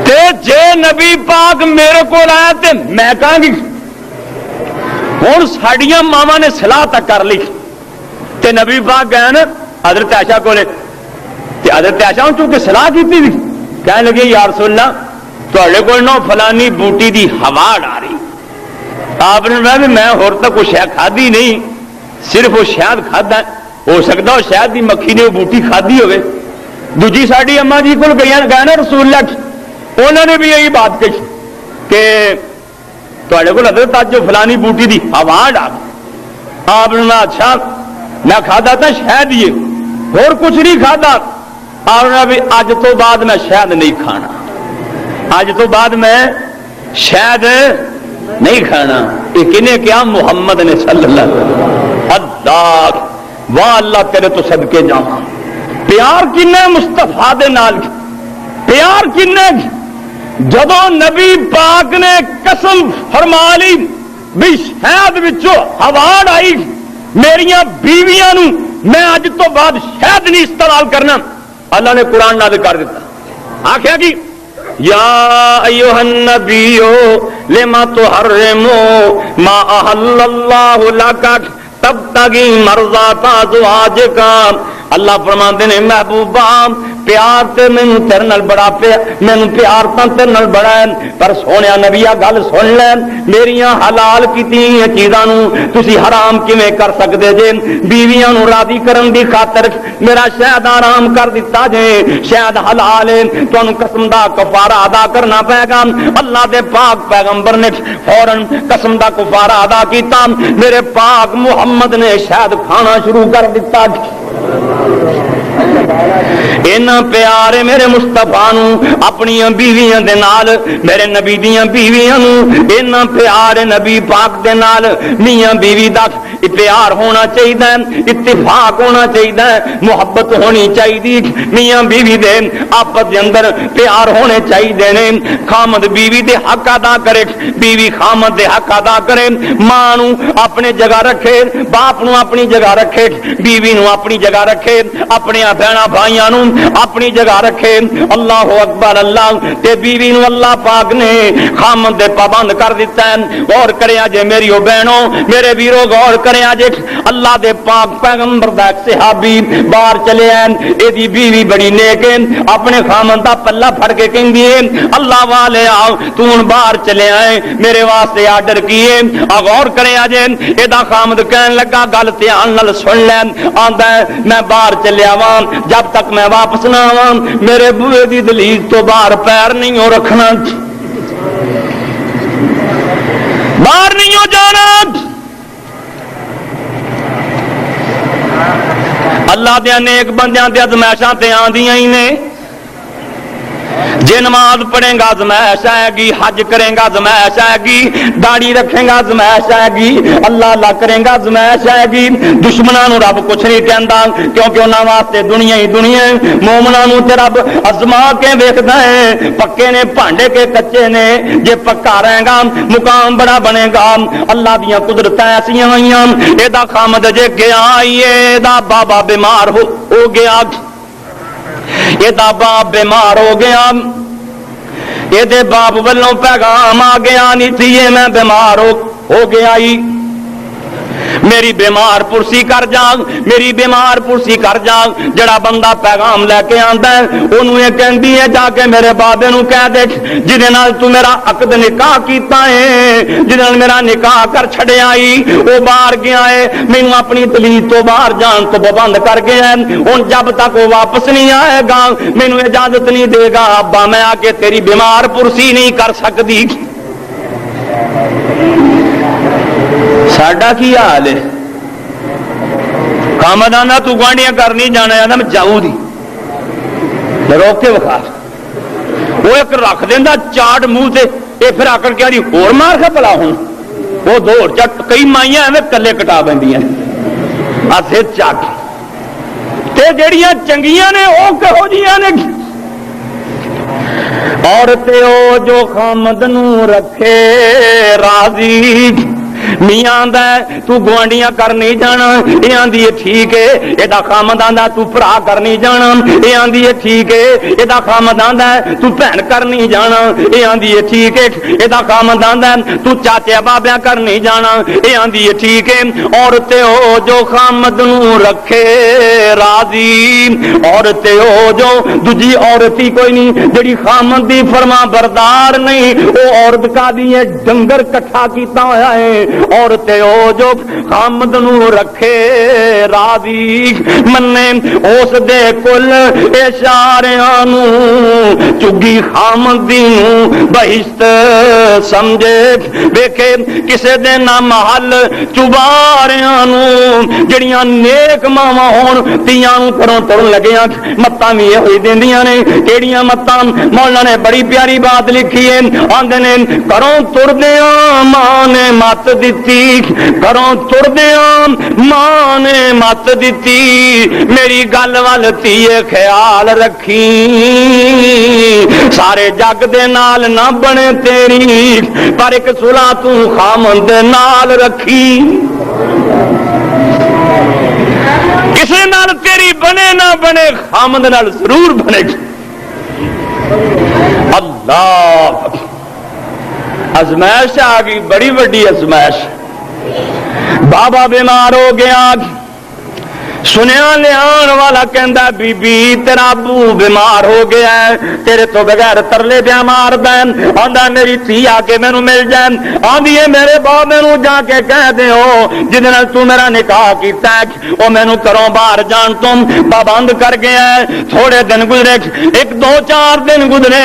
تے جے نبی پاک میرے کو آیا تے میں کہاں گی. ہوں ساڈیاں ماواں نے صلاح تک کر لی تے نبی پاک گئے نا حضرت عائشہ کولے تے حضرت عائشہ چونکہ صلاح کیتی تھی کہنے لگے یا رسول اللہ تواڈے کول نا فلانی بوٹی دی ہوا آ رہی. آپ نے کہا بھی میں ہور تک کوئی شے کھادی نہیں، صرف وہ شہد کھادا. ہو سکتا وہ شہد دی مکھی نے وہ بوٹی کھادی ہوئے. دوجی ساڈی اما جی کول گئے نا رسول اللہ انہوں نے بھی یہی بات کہی کہ تواڈے کول حضرت اج جو فلانی بوٹی دی ہوا آ گئی. آپ نے کہا اچھا میں کھادا تھا شہد ہی اور کچھ نہیں کھادا. آپ نے بھی اج تو بعد میں شہد نہیں کھانا، اج تو بعد میں شہد نہیں کھانا. یہ کنے کیا؟ محمد نے صلی اللہ علیہ وسلم. اللہ واہ اللہ تیرے تو صدقے جاواں. پیار کنے مصطفیٰ دے نال، پیار کنے جدو نبی پاک نے قسم فرما لی بھی شہد وچوں ہوا آئی میریاں بیویاں نو میں اج تو بعد شہد نہیں استعمال کرنا. اللہ نے قرآن نازل کر دیتا. آخیا کہ یا ایھا النبی لما تحرم ما احل اللہ لک تبتغی مرضات ازواجک. اللہ فرماندے نے محبوبہ پیار تے مینوں تیرے نال بڑا مینوں پیار تاں تیرے نال بڑا ہے، پر سونیا نبیا گل سن لے میریاں حلال کیتیاں چیزاں نو تسی حرام کیویں کر سکدے جے؟ بیویاں نو راضی کرن دی خاطر میرا شہد آرام کر دتا جے. شہد حلال ہے، تانوں قسم دا کفارہ ادا کرنا پے گا. اللہ دے پاک پیغمبر نے فوراً قسم دا کفارہ ادا کیتا. میرے پاک محمد نے شہد کھانا شروع کر دتا. اینا پیار میرے مصطفیٰ نو اپنی بیویاں دے نال، میرے نبی دیاں بیویاں نو اینا پیار نبی پاک دے نال. میاں بیوی دا پیار ہونا چاہیے، اتفاق ہونا چاہیے، محبت ہونی چاہیے. میاں بیوی دے آپس دے اندر پیار ہونے چاہیے نے. خامد بیوی دے حق ادا کرے، بیوی خامد دے حق ادا کرے. ماں نو اپنے جگہ رکھے، باپ نو اپنی جگہ رکھے، بیوی نو اپنی جگہ رکھے، اپنے بہنا بھائیاں نو اپنی جگہ رکھے. اللہ اکبر. اللہ تے بیوی نو اللہ پاک نے خامد دے پابند کر دیتا ہے. غور کریا جے میری بہنوں میرے ویرو، غور کرے جے اللہ دے پاک پیغمبر دا ایک صحابی باہر چلے ہیں، ایدی بیوی بڑی نیک ہے، اپنے خامن دا پلہ پھڑ کے کہندی ہے اللہ والے آؤ تو باہر چلے آئے میرے واسطے آرڈر کیے، غور کرے جے ایدا خامد کہن لگا گل دھیان نال سن لین، آندا ہے میں باہر چلیا واں جب تک میں واپس نہ آواں میرے بوئے دی دہلیز تو باہر پیر نہیں ہو رکھنا، باہر نہیں ہو جانا۔ اللہ دے نیک بندیاں تے ازمائشاں تے آندیاں ہی نے، جے نماز پڑھیں گا ازمائش آئے گی، حج کریں گا ازمائش آئے گی، داڑھی رکھیں گا ازمائش آئے گی، اللہ اللہ کریں گا ازمائش آئے گی۔ دشمناں نو رب کچھ نہیں کہندا کیونکہ انہاں واسطے دنیا ہی دنیا ہے، مومناں نو تے رب ازما کے ویکھدا ہے، پکے نے بھانڈے کے کچے نے، جے پکا رہے گا مقام بڑا بنے گا۔ اللہ دیاں قدرتاں ایسیاں ہوئیاں، ایدا خامد جے گیا ایدا بابا بیمار ہو گیا، یہ دا باپ بیمار ہو گیا، یہ دے باپ والوں پیغام آ گیا نیتیے میں بیمار ہو گیا ہی، میری بیمار پرسی کر جاگ، میری بیمار پرسی کر جاگ۔ جڑا بندہ پیغام لے کے آندا ہے انہوں یہ کہندی ہے جا کے میرے بابے نو کہہ دے جدے نال تو میرا عقد نکاح کیتا ہے، جدے نال میرا نکاح کر چھڑیا ہی وہ باہر گیا ہے، مینوں اپنی دلیل تو باہر جان تو پابند کر گیا ہے، ہن جب تک وہ واپس نہیں آئے گا مینوں اجازت نہیں دے گا ابا میں آ کے تیری بیمار پرسی نہیں کر سکتی۔ ساڈا کی حال ہے؟ خامدانہ تو گوانڈیاں کرنی جانا ہے میں جاؤں دی روک کے وکھا، وہ ایک رکھ دینا چاٹ منہ سے یہ پھر آکر کیا دی اور مار کے پلا ہوں وہ دور چٹ کئی مائیاں ایویں کلے کٹا بندیاں ہاتھے چاٹ تے جڑیاں چنگیاں نے وہ کہو جیاں نے عورتیں او جو خامد نو رکھے راضی، میاں آندا ہے تو گوانڈیاں کر نہیں جانا، یہ آندی ہے ٹھیک ہے، یہ خامد آندا تو بھرا کر نہیں جانا، یہ آندی ہے ٹھیک ہے، یہ خامد آندا ہے تو بہن کر نہیں جانا، یہ آندی ہے ٹھیک ہے، یہ خامد آندا ہے تو چاچے بابیاں کر نہیں جانا، یہ آندی ہے ٹھیک ہے۔ عورتیں ہو جو خامد نو رکھے راضی، عورتیں ہو جو دوجی عورت ہی کوئی نہیں جڑی خامد دی فرما بردار نہیں، وہ عورت کا دی ہے ڈنگر کٹھا کیتا ہویا ہے، عورتیں ہو جو خامد نو رکھے راضی، منے اس دے کل اشاریاں نو چگی خامد دی نو بہشت سمجھے، ویکھے کسے دے نہ محل چباریاں نو جڑیاں نیک ماواں ہون تیاں نو گھروں ترن لگیاں متاں وی ہوئی دیندیاں نے، کیڑیاں متاں مولا نے بڑی پیاری بات لکھی ہے، آندے نے گھروں تردیاں ماں نے مت دتی، گھروں تردیاں ماں نے مت دتی، میری گل وال تیے خیال رکھی، سارے جگ دے نال نہ بنے تیری پر ایک صلح تو خامن دے نال رکھی، کسے نال تیری بنے نہ بنے خامن نال ضرور بنے گی۔ اللہ ازمائش آ گئی، بڑی بڑی ازمائش، بابا بیمار ہو گیا، سنیا لیان والا کہندا بی بی تیرا ابو بیمار ہو گیا ہے، تیرے تو بغیر ترلے پیا مار دین، آندا میری تھی آ کے مینوں مل جائے، آندی ہے میرے باپ مینوں جا کے کہہ دیو جدے نال تو میرا نکاح کیتا ہے او مینوں کروں باہر جان تو پابند کر گیا ہے۔ تھوڑے دن گزرے، ایک دو چار دن گزرے،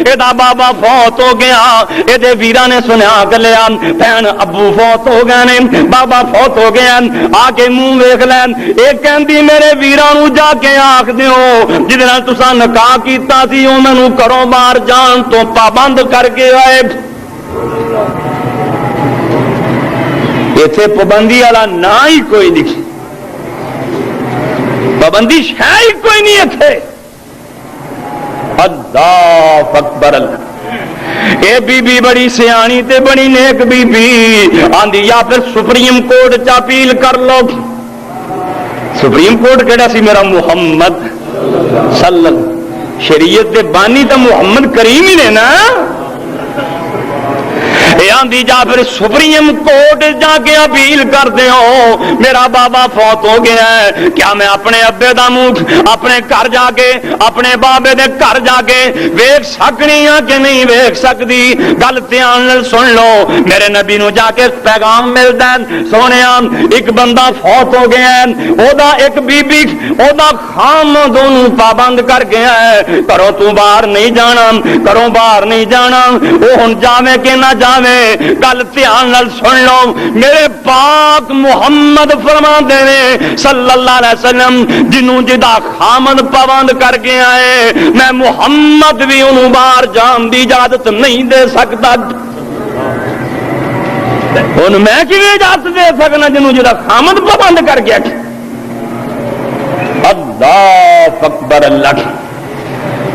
ایدا بابا فوت ہو گیا، ایدے ویراں نے سنیا گلیا بہن ابو فوت ہو گئے نے، بابا فوت ہو گیا، آ کے منہ ویکھ لین، ایک کہندی میرے ویراں نو جا کے آکھ دیو جدے نال تساں نکاح کیتا سی او مینوں کروں باہر جان تو پابند کر کے آئے۔ ایتھے پابندی والا نہ ہی کوئی نہیں، پابندی ہے ہی کوئی نہیں ایتھے۔ اللہ اکبر، اے بی بی بڑی سیانی تے بڑی نیک بی بی، آندی یا پھر سپریم کورٹ چا اپیل کر لو۔ سپریم کورٹ کہڑا سی میرا محمد صلی اللہ علیہ وسلم، شریعت دے بانی تو محمد کریم ہی نے نا، یا جاندی جا پھر سپریم کورٹ جا کے اپیل کر دیو میرا بابا فوت ہو گیا ہے، کیا میں اپنے ابے دا منہ اپنے گھر جا کے اپنے بابے دے گھر جا کے ویکھ سکنی ہاں کہ نہیں ویکھ سکدی؟ گل دھیان نال سن لو، میرے نبی نو جا کے پیغام ملدا ہے سونیا ایک بندہ فوت ہو گیا ہے، او دا ایک بی بی او دا خامد اونوں پابند کر گیا ہے، کرو تو باہر نہیں جانا، کرو باہر نہیں جانا، وہ ہن جاوے کہ نہ جاوے؟ گل دھیان نال سن لو، میرے پاک محمد فرماندے نے صلی اللہ علیہ وسلم جنوں جدا خامد پابند کر گیا ہے میں محمد بھی انہوں باہر جان دی اجازت نہیں دے سکتا۔ ان میں کیوں اجازت دے سکنا جنوں جدا خامد پابند کر گیا؟ اللہ اکبر اللہ،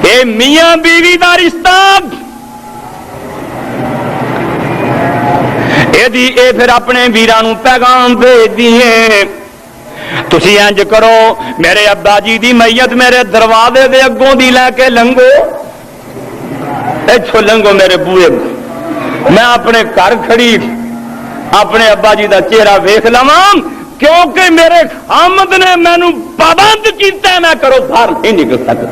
اے میاں بیوی دا رشتہ اے پھر اپنے ویرانوں پیغام بھیج دیے تسی انج کرو میرے ابا جی دی میت میرے دروازے دے اگوں دی لے کے لنگو، ایتھوں لنگو میرے بوئے، میں اپنے گھر کھڑی اپنے ابا جی دا چہرہ ویکھ لواں، کیونکہ میرے خامد نے مینوں پابند کیتا ہے، میں کرو باہر نہیں نکل سکتا۔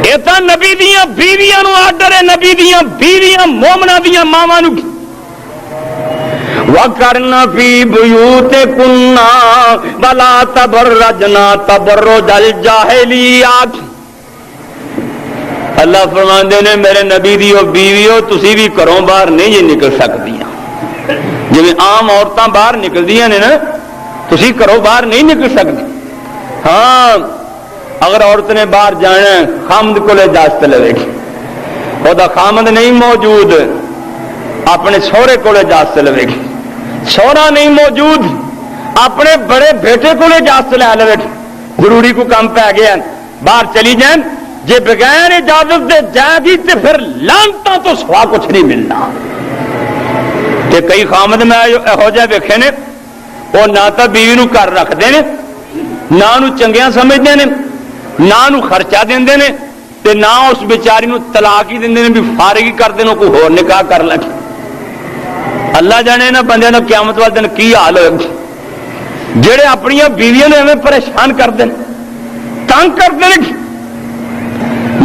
یہ تو نبی دیاں بیویاں نو آرڈر ہے، نبی دیاں بیویاں مومناں دیاں ماواں نو وَقَرْنَ فِي بُيُوتِكُنَّ وَلَا تَبَرَّجْنَ تَبَرُّجَ الْجَاهِلِيَّةِ۔ اللہ فرماندے نے میرے نبی دیو بیویو تسی بھی گھروں باہر نہیں نکل سکدیاں، جی عام عورتاں باہر نکلدیاں نے نا، تسی گھروں باہر نہیں نکل سکدی۔ ہاں اگر عورت نے باہر جانا ہے خامد کو اجازت لے گی، وہ خامد نہیں موجود اپنے سہرے کو اجازت لے گی، سہرا نہیں موجود اپنے بڑے بیٹے کو اجازت لے لے گی، ضروری کو کام پہ گیا باہر چلی جائیں، جے بغیر اجازت دے جائے گی تو پھر لانتا تو سوا کچھ نہیں ملنا۔ کہ کئی خامد میں ہو جائے ویکھے نے وہ نہ تو بیوی نو گھر رکھتے ہیں، نہ انہوں چنگیاں سمجھتے ہیں، نہ انہوں خرچہ دیندے نے، تے نہ اس بیچاری نو طلاق ہی دیندے نے بھی فارغ ہی کر دینا کوئی ہور نکاح کر لے۔ اللہ جانے نہ بندے نو قیامت والے دن کی حال ہوئے جڑے اپنی بیویاں نے ہمیں پریشان کر دیں تنگ کر دیں،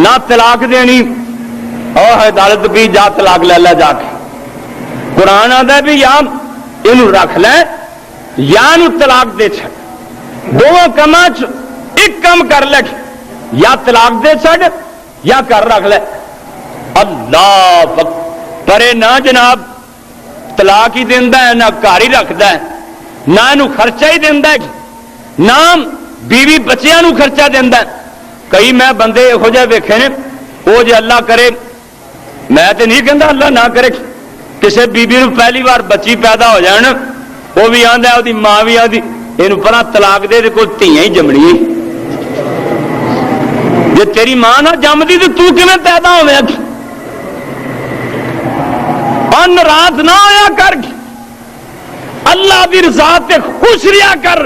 نہ طلاق دینی اور عدالت کی جا طلاق لے لے جا کے، قرآن آتا ہے بھی یا یہ رکھ لے یا طلاق دے چھڑ، دونوں کما ایک کم کر لے، یا طلاق دے چھڑ یا کر رکھ لے۔ اللہ پرے نہ جناب طلاق ہی دینا ہے، نہ گھر ہی رکھتا ہے، نہ انہوں خرچہ ہی دینا ہے، نہ بیوی بچیاں نو خرچہ دینا ہے۔ کئی میں بندے یہو جہ ویکھے نے وہ جے اللہ کرے، میں تو نہیں کہتا اللہ نہ کرے، کسی بیبی نو پہلی بار بچی پیدا ہو جان وہ بھی آندا ہے، وہ ماں بھی آدھی یہ پرا طلاق دے کوئی دھیاں ہی جمنی، جی تیری ماں نہ جمدی تو کیویں پیدا ہوئے؟ ان رات نہ ہویا کر، اللہ دی رضا تے خوش رہیا کر،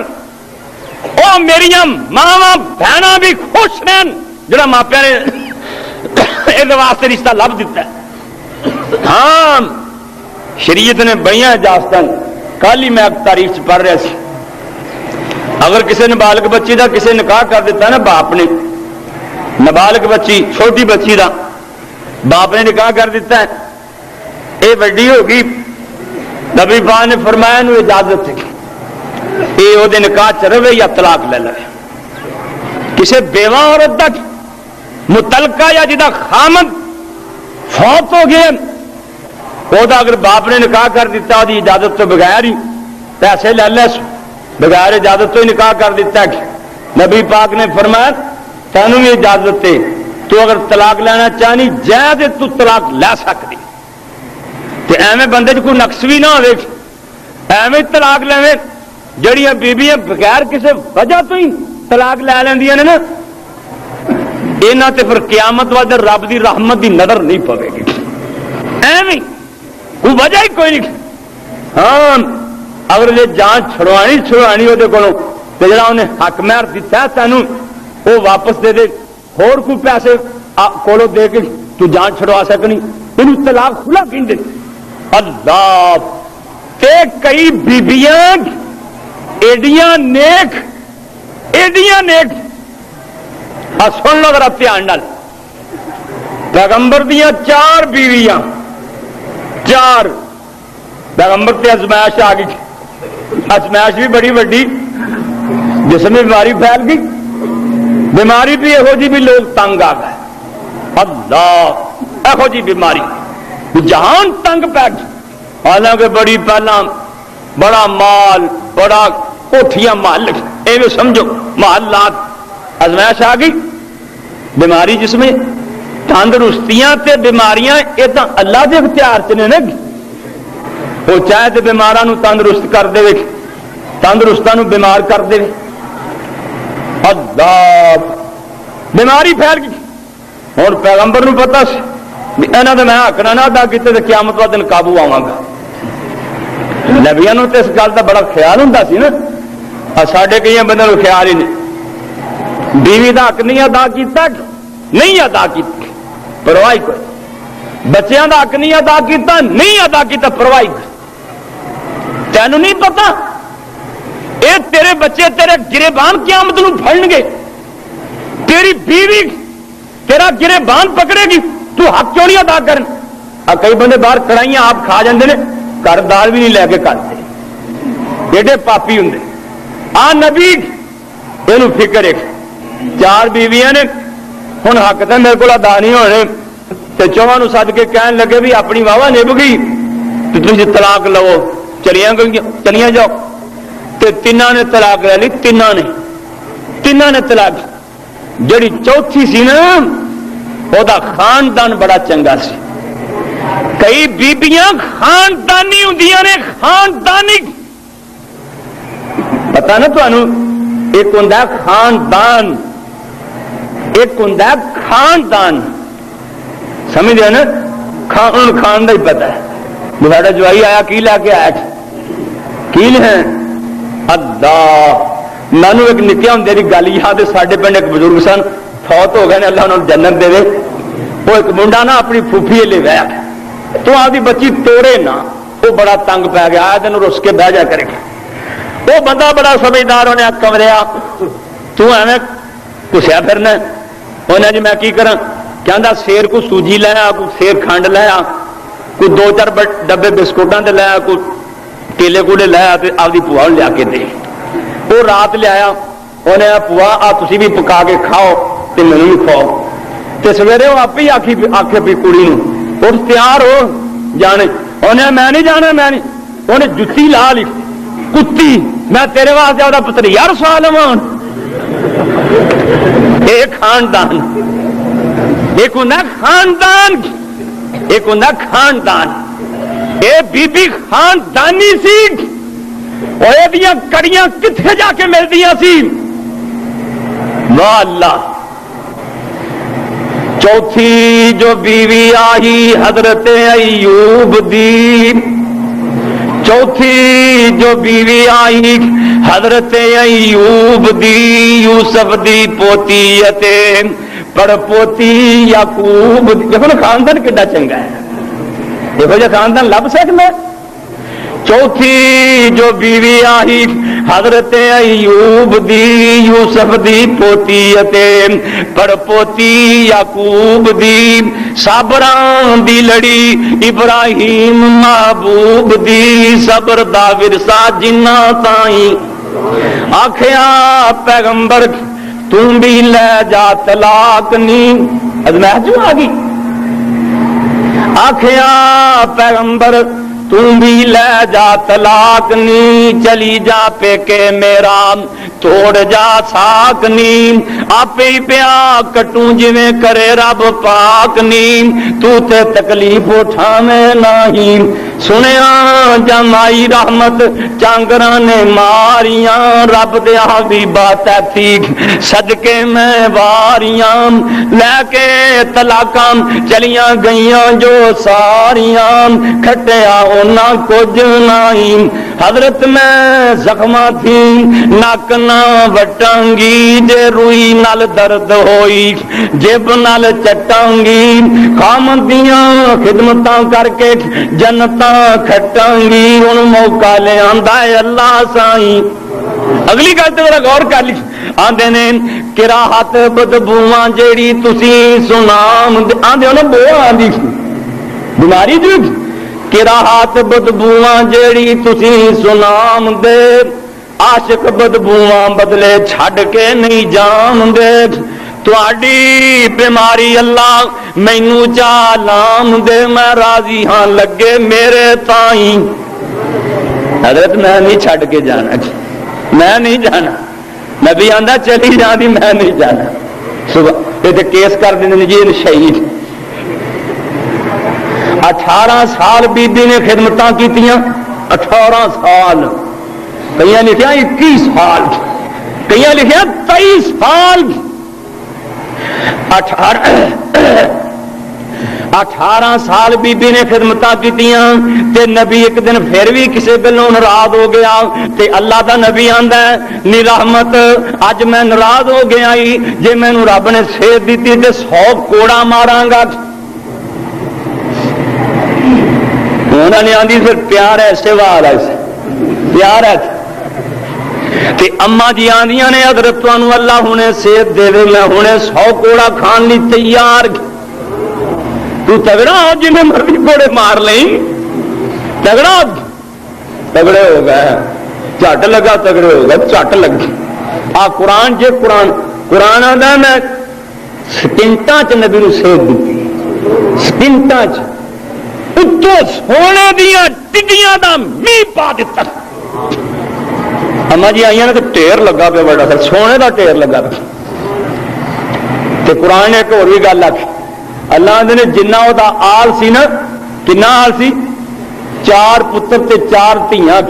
او میریاں ماواں بہناں بھی خوش رہن جڑا ماپیاں نے اس واسطے رشتہ لب دیتا ہے۔ ہاں شریعت نے بڑیاں اجازتاں، کل ہی میں تاریخ پڑھ رہا سی، اگر کسی نابالغ بچی دا کسی نکاح کر دیتا نا باپ نے، نابالغ بچی چھوٹی بچی دا باپ نے نکاح کر دیتا ہے، اے وڈی ہوگی، نبی پاک نے فرمایا انہوں اجازت ہے اے وہ نکاح چ رہے یا طلاق لے لے۔ کسی بیوہ عورت دا متعلقہ یا جدا خامد فوت ہو گیا، وہ اگر باپ نے نکاح کر دیتا وہ اجازت تو بغیر ہی پیسے لے لے، بغیر اجازت تو ہی نکاح کر دیتا ہے۔ نبی پاک نے فرمایا تینوں بھی اجازت ہے، تو اگر طلاق لینا چاہنی جائز تو طلاق لے سکتی، تو ایویں بندے کوئی نقص بھی نہ ہوئے، ایویں طلاق لے جڑیاں بیبیاں بغیر کسی وجہ تو ہی طلاق لے لیندیاں نے نا، یہاں تے پھر قیامت والے رب دی رحمت دی نظر نہیں پوے گی، ایویں کوئی وجہ ہی کوئی نہیں۔ ہاں اگر یہ جان چھڑوانی وہ جڑا انہیں حق مہر دیتا ہے تینوں وہ واپس دے دے، ہور کوئی پیسے کولو دے کے تو جان چھڑوا سکنی، انہوں طلاق خلا کہندے اللہ تے کئی بیبیاں ایڈیاں نیک سن لو ذرا دھیان نال پیغمبر دیاں 4 بیویاں 4 پیغمبر تے ازمائش آ گئی ازمائش بھی بڑی وڈی جس میں بیماری پھیل گئی بیماری بھی یہو جی بھی لوگ تنگ آ گئے اللہ یہو جی بیماری جہان تنگ پی گئی حالانکہ بڑی پہلا بڑا مال بڑا کوٹھیاں محل ایویں سمجھو محلات ازمائش آ گئی بیماری جس میں تندرستیاں تے بیماریاں یہ تو اللہ کے اختیار چ نے وہ چاہے تو بیماراں نو تندرست کر دے تندرستاں نو بیمار کر دے اللہ بیماری پھیل گئی ہوں پیغمبر نو پتا سی یہاں تو میں حق نہ ادا کیتے تو قیامت والا دن قابو آواں گا نبیاں نو تے اس گل کا بڑا خیال ہوندا سی نا ساڈے کئی بندے نو خیال ہی نہیں بیوی دا حق نہیں ادا کیتا نہیں ادا کیتا پرواہ کوئی بچیاں دا حق نہیں ادا کیتا نہیں ادا کیتا پرواہ کوئی تینوں نہیں پتا اے تیرے بچے تیرے گریبان قیامت نو پھڑن گے تیری بیوی تیرا گریبان پکڑے گی تو حق کیوں نہیں ادا کرن کئی بندے باہر کڑائیاں آپ کھا جاندے نے گھر دال بھی نہیں لے کے کھاتے ایڈے پاپی ہوں آ نبی یہ فکر ہے 4 بیویاں نے ہوں حق تو میرے کو ادا نہیں ہونے تو 4 نو سد کے کہن لگے بھی اپنی واہ نب گئی تو تھی طلاق لو چلیاں جاؤ تو 3 نے طلاق لے لی 3 نے طلاق جڑی چوتھی سی نا وہ خاندان بڑا چنگا سی کئی بیبیاں خاندانی ہوندیاں نے خاندانی پتا نا تمہیں ایک ہوں خاندان ایک ہوں خاندان سمجھ دے نا خان کا ہی پتا ہے ساڈا جوائی آیا کی لے کے آیا کی ہے اللہ مینو ایک نکیا ہوں گل یاد ساڈے پنڈ ایک بزرگ سن فوت ہو گئے نے اللہ انہوں جنت دے وہ ایک منڈا نا اپنی پھوپھی لے گیا تو آدھی بچی توڑے نہ وہ بڑا تنگ پی گیا آیا تین رس کے بہ جا کرے گا وہ بندہ بڑا سمجھدار انہیں کمریا تو ایویں کسیا پھرنا انہیں جی میں کی کرا کہندا سیر کو سوجی لایا کوئی سیر کھنڈ لایا کوئی 2-4 ڈبے بسکٹاں دے لایا کوئی کیلے کوڑے لایا تو آپ کی پوا لیا کے دے وہ رات لیا انہیں پوا آ تسی بھی پکا کے کھاؤ تو مینوں بھی کھاؤ تو سویرے وہ آپ ہی آخے بھی کڑی نو اٹھ تیار ہو جانے انہیں میں نہیں جانا میں نہیں انہیں جتی لا لی کتی میں تیرے واسطے وہ پتر یار سوا لوا ایک خاندان ایک ہوں خاندان ایک ہوں خاندان اے بی بی خاندانی سی اور یہ کڑیاں کتنے جا کے ملدیاں سی واہ اللہ چوتھی جو بیوی آئی حضرت ایوب دی چوتھی جو بیوی آئی حضرت ایوب دی یوسف دی پوتی پر پوتی یعقوب دیکھو نا خاندان کتنا چنگا ہے دیکھو جا خاندان لب سکتا ہے چوتھی جو بیوی آئی حضرت ایوب دی یوسف دی پوتی پر پوتی یعقوب دی صبران دی لڑی ابراہیم محبوب دی صبر دا ورثہ جنہ تائیں آکھیا پیغمبر تم بھی لے جا طلاق نہیں ازمائش جو آگی آکھیا پیغمبر تم بھی لے جا طلاق نہیں چلی جا پے کے میرا توڑ جا ساک نہیں آپ ہی پیا کٹوں جویں کرے رب پاک نہیں تو تے تکلیف اٹھاویں نہیں سنیا جمائی رحمت چانگراں نے ماریاں رب دیا بھی بات تھی صدقے میں واریاں لے کے طلاقاں چلیاں گئیاں جو ساریاں کھٹیا نہ کچھ نہیں حضرت میں زخماں تھی نک نہ وٹانگی جے روئی نال درد ہوئی جب نال چٹانگی خامدیاں خدمتاں کر کے جنتاں کھٹانگی ہن موقع لے آندا ہے اللہ سائیں اگلی گل تے ذرا غور کر لی آندے نے کراہت بدبواں جیڑی تسی سنام آندے ہو نا بو آندی بیماری جو کراہت بدبواں جیڑی تسی سنام دے عاشق بدبواں بدلے چھڈ کے نہیں جان دے تواڈی بیماری اللہ مینوں چالام دے میں راضی ہاں لگے میرے تائیں حضرت میں نہیں چھڈ کے جانا میں نہیں جانا نبی آندا چلی جاندی میں نہیں جانا صبح یہ کیس کر دیں جی شہید 18 سال بی بی نے خدمتاں کیتیاں 18 سال کئی لکھیا 21 سال کئی لکھیا 23 سال 18 سال بی بی نے خدمتاں کیتیاں تے نبی ایک دن پھر بھی کسی گلوں ناراض ہو گیا تے اللہ دا نبی آندا ہے نی رحمت اج میں ناراض ہو گیا جے مینوں رب نے صحت دتی تے 100 کوڑا ماراں گا انہوں نے آندی پھر پیار ہے سوال ہے پیار ہے تے اما جی آندیاں نے حضرت تانوں اللہ ہنے صحت دے دے میں ہنے 100 کوڑا کھان لی تیار تو تگڑا ہو جی میں مرضی کوڑے مار لیں تگڑا تگڑے ہو گئے جھٹ لگا تگڑے ہو گئے جھٹ لگی آ قرآن جے قرآن آدھا میں سکنٹاں چ نبی نو صحت دیتی سکنٹاں چ اتو سونے دیا ٹڈیاں دا می پا دیتا اما جی آئیاں نے تو ٹیر لگا پہ بڑا سا سونے دا ٹیر لگا پہ تے قرآن نے ایک اور بھی گل آکھی اللہ نے جنہ دا آل سی نا کنا آل سی 4 پتر تے 4 دھیاں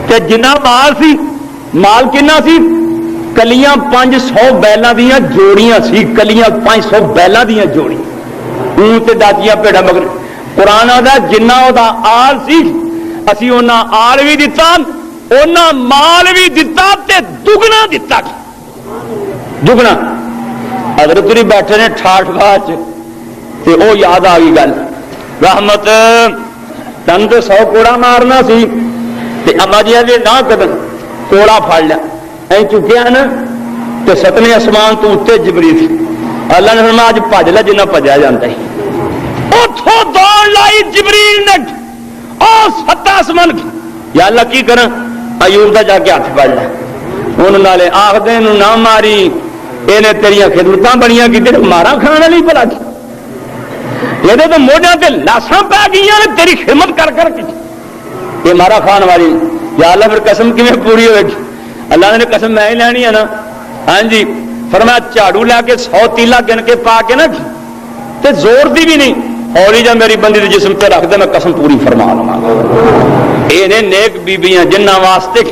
تے جنہ مال سی مال کنا سی کلیاں 500 بیلاں دیاں جوڑیاں سی کلیاں 500 بیلاں دیاں جوڑی اون تے دادیاں پیڑا مگر قرآن دا جنہ دا آل سی اسی انہاں آل بھی دتا انہاں مال بھی دتا تے دگنا دتا دگنا حضرت جی بیٹھے نے ٹھاٹ باچ تے او یاد آ گئی گل رحمت تن تے 100 کوڑا مارنا سی تے اما جی نے نہ قدم کوڑا پھڑ لیا ایں چکیا نا تے 7ویں آسمان تو اتنے جبریل اللہ نے فرمایا اج بھج لے جنہ بھجیا جاندا ہے اتھوں دوڑ لائی جبریل نے او 7 آسمان یا اللہ کی کراں ایوب دا جا کے ہاتھ پھڑ لیا انہوں نالے آخدے نو نہ ماری یہ تیریاں خدمتاں بڑیاں کی مارا کھانے والی بلا یہ تو موڈیاں تے لاشاں پی گئی نے تیری خدمت کر کر کے یہ مارا کھان والی یا اللہ پھر قسم کیویں پوری ہوئے گی اللہ نے قسم میں ہی لینی ہے نا ہاں جی فرمایا جھاڑو لے کے 100 تیلا گن کے پا کے نا تے زور دی بھی نہیں ہولی جا میری بندی دے جسم تے رکھ دے میں قسم پوری فرما لواں یہ نے نیک بیبیاں جنہاں واسطے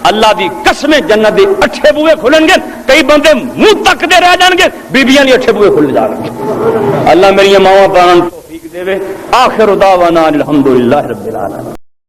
اللہ دی قسمیں جنت دے 8 بوئے کھلن گے کئی بندے منہ تک دے رہ جان گے بیبیاں دی 8 بوئے کھل جان گے اللہ میری ماواں بانن توفیق دے آخر دعوانا الحمدللہ رب العالمین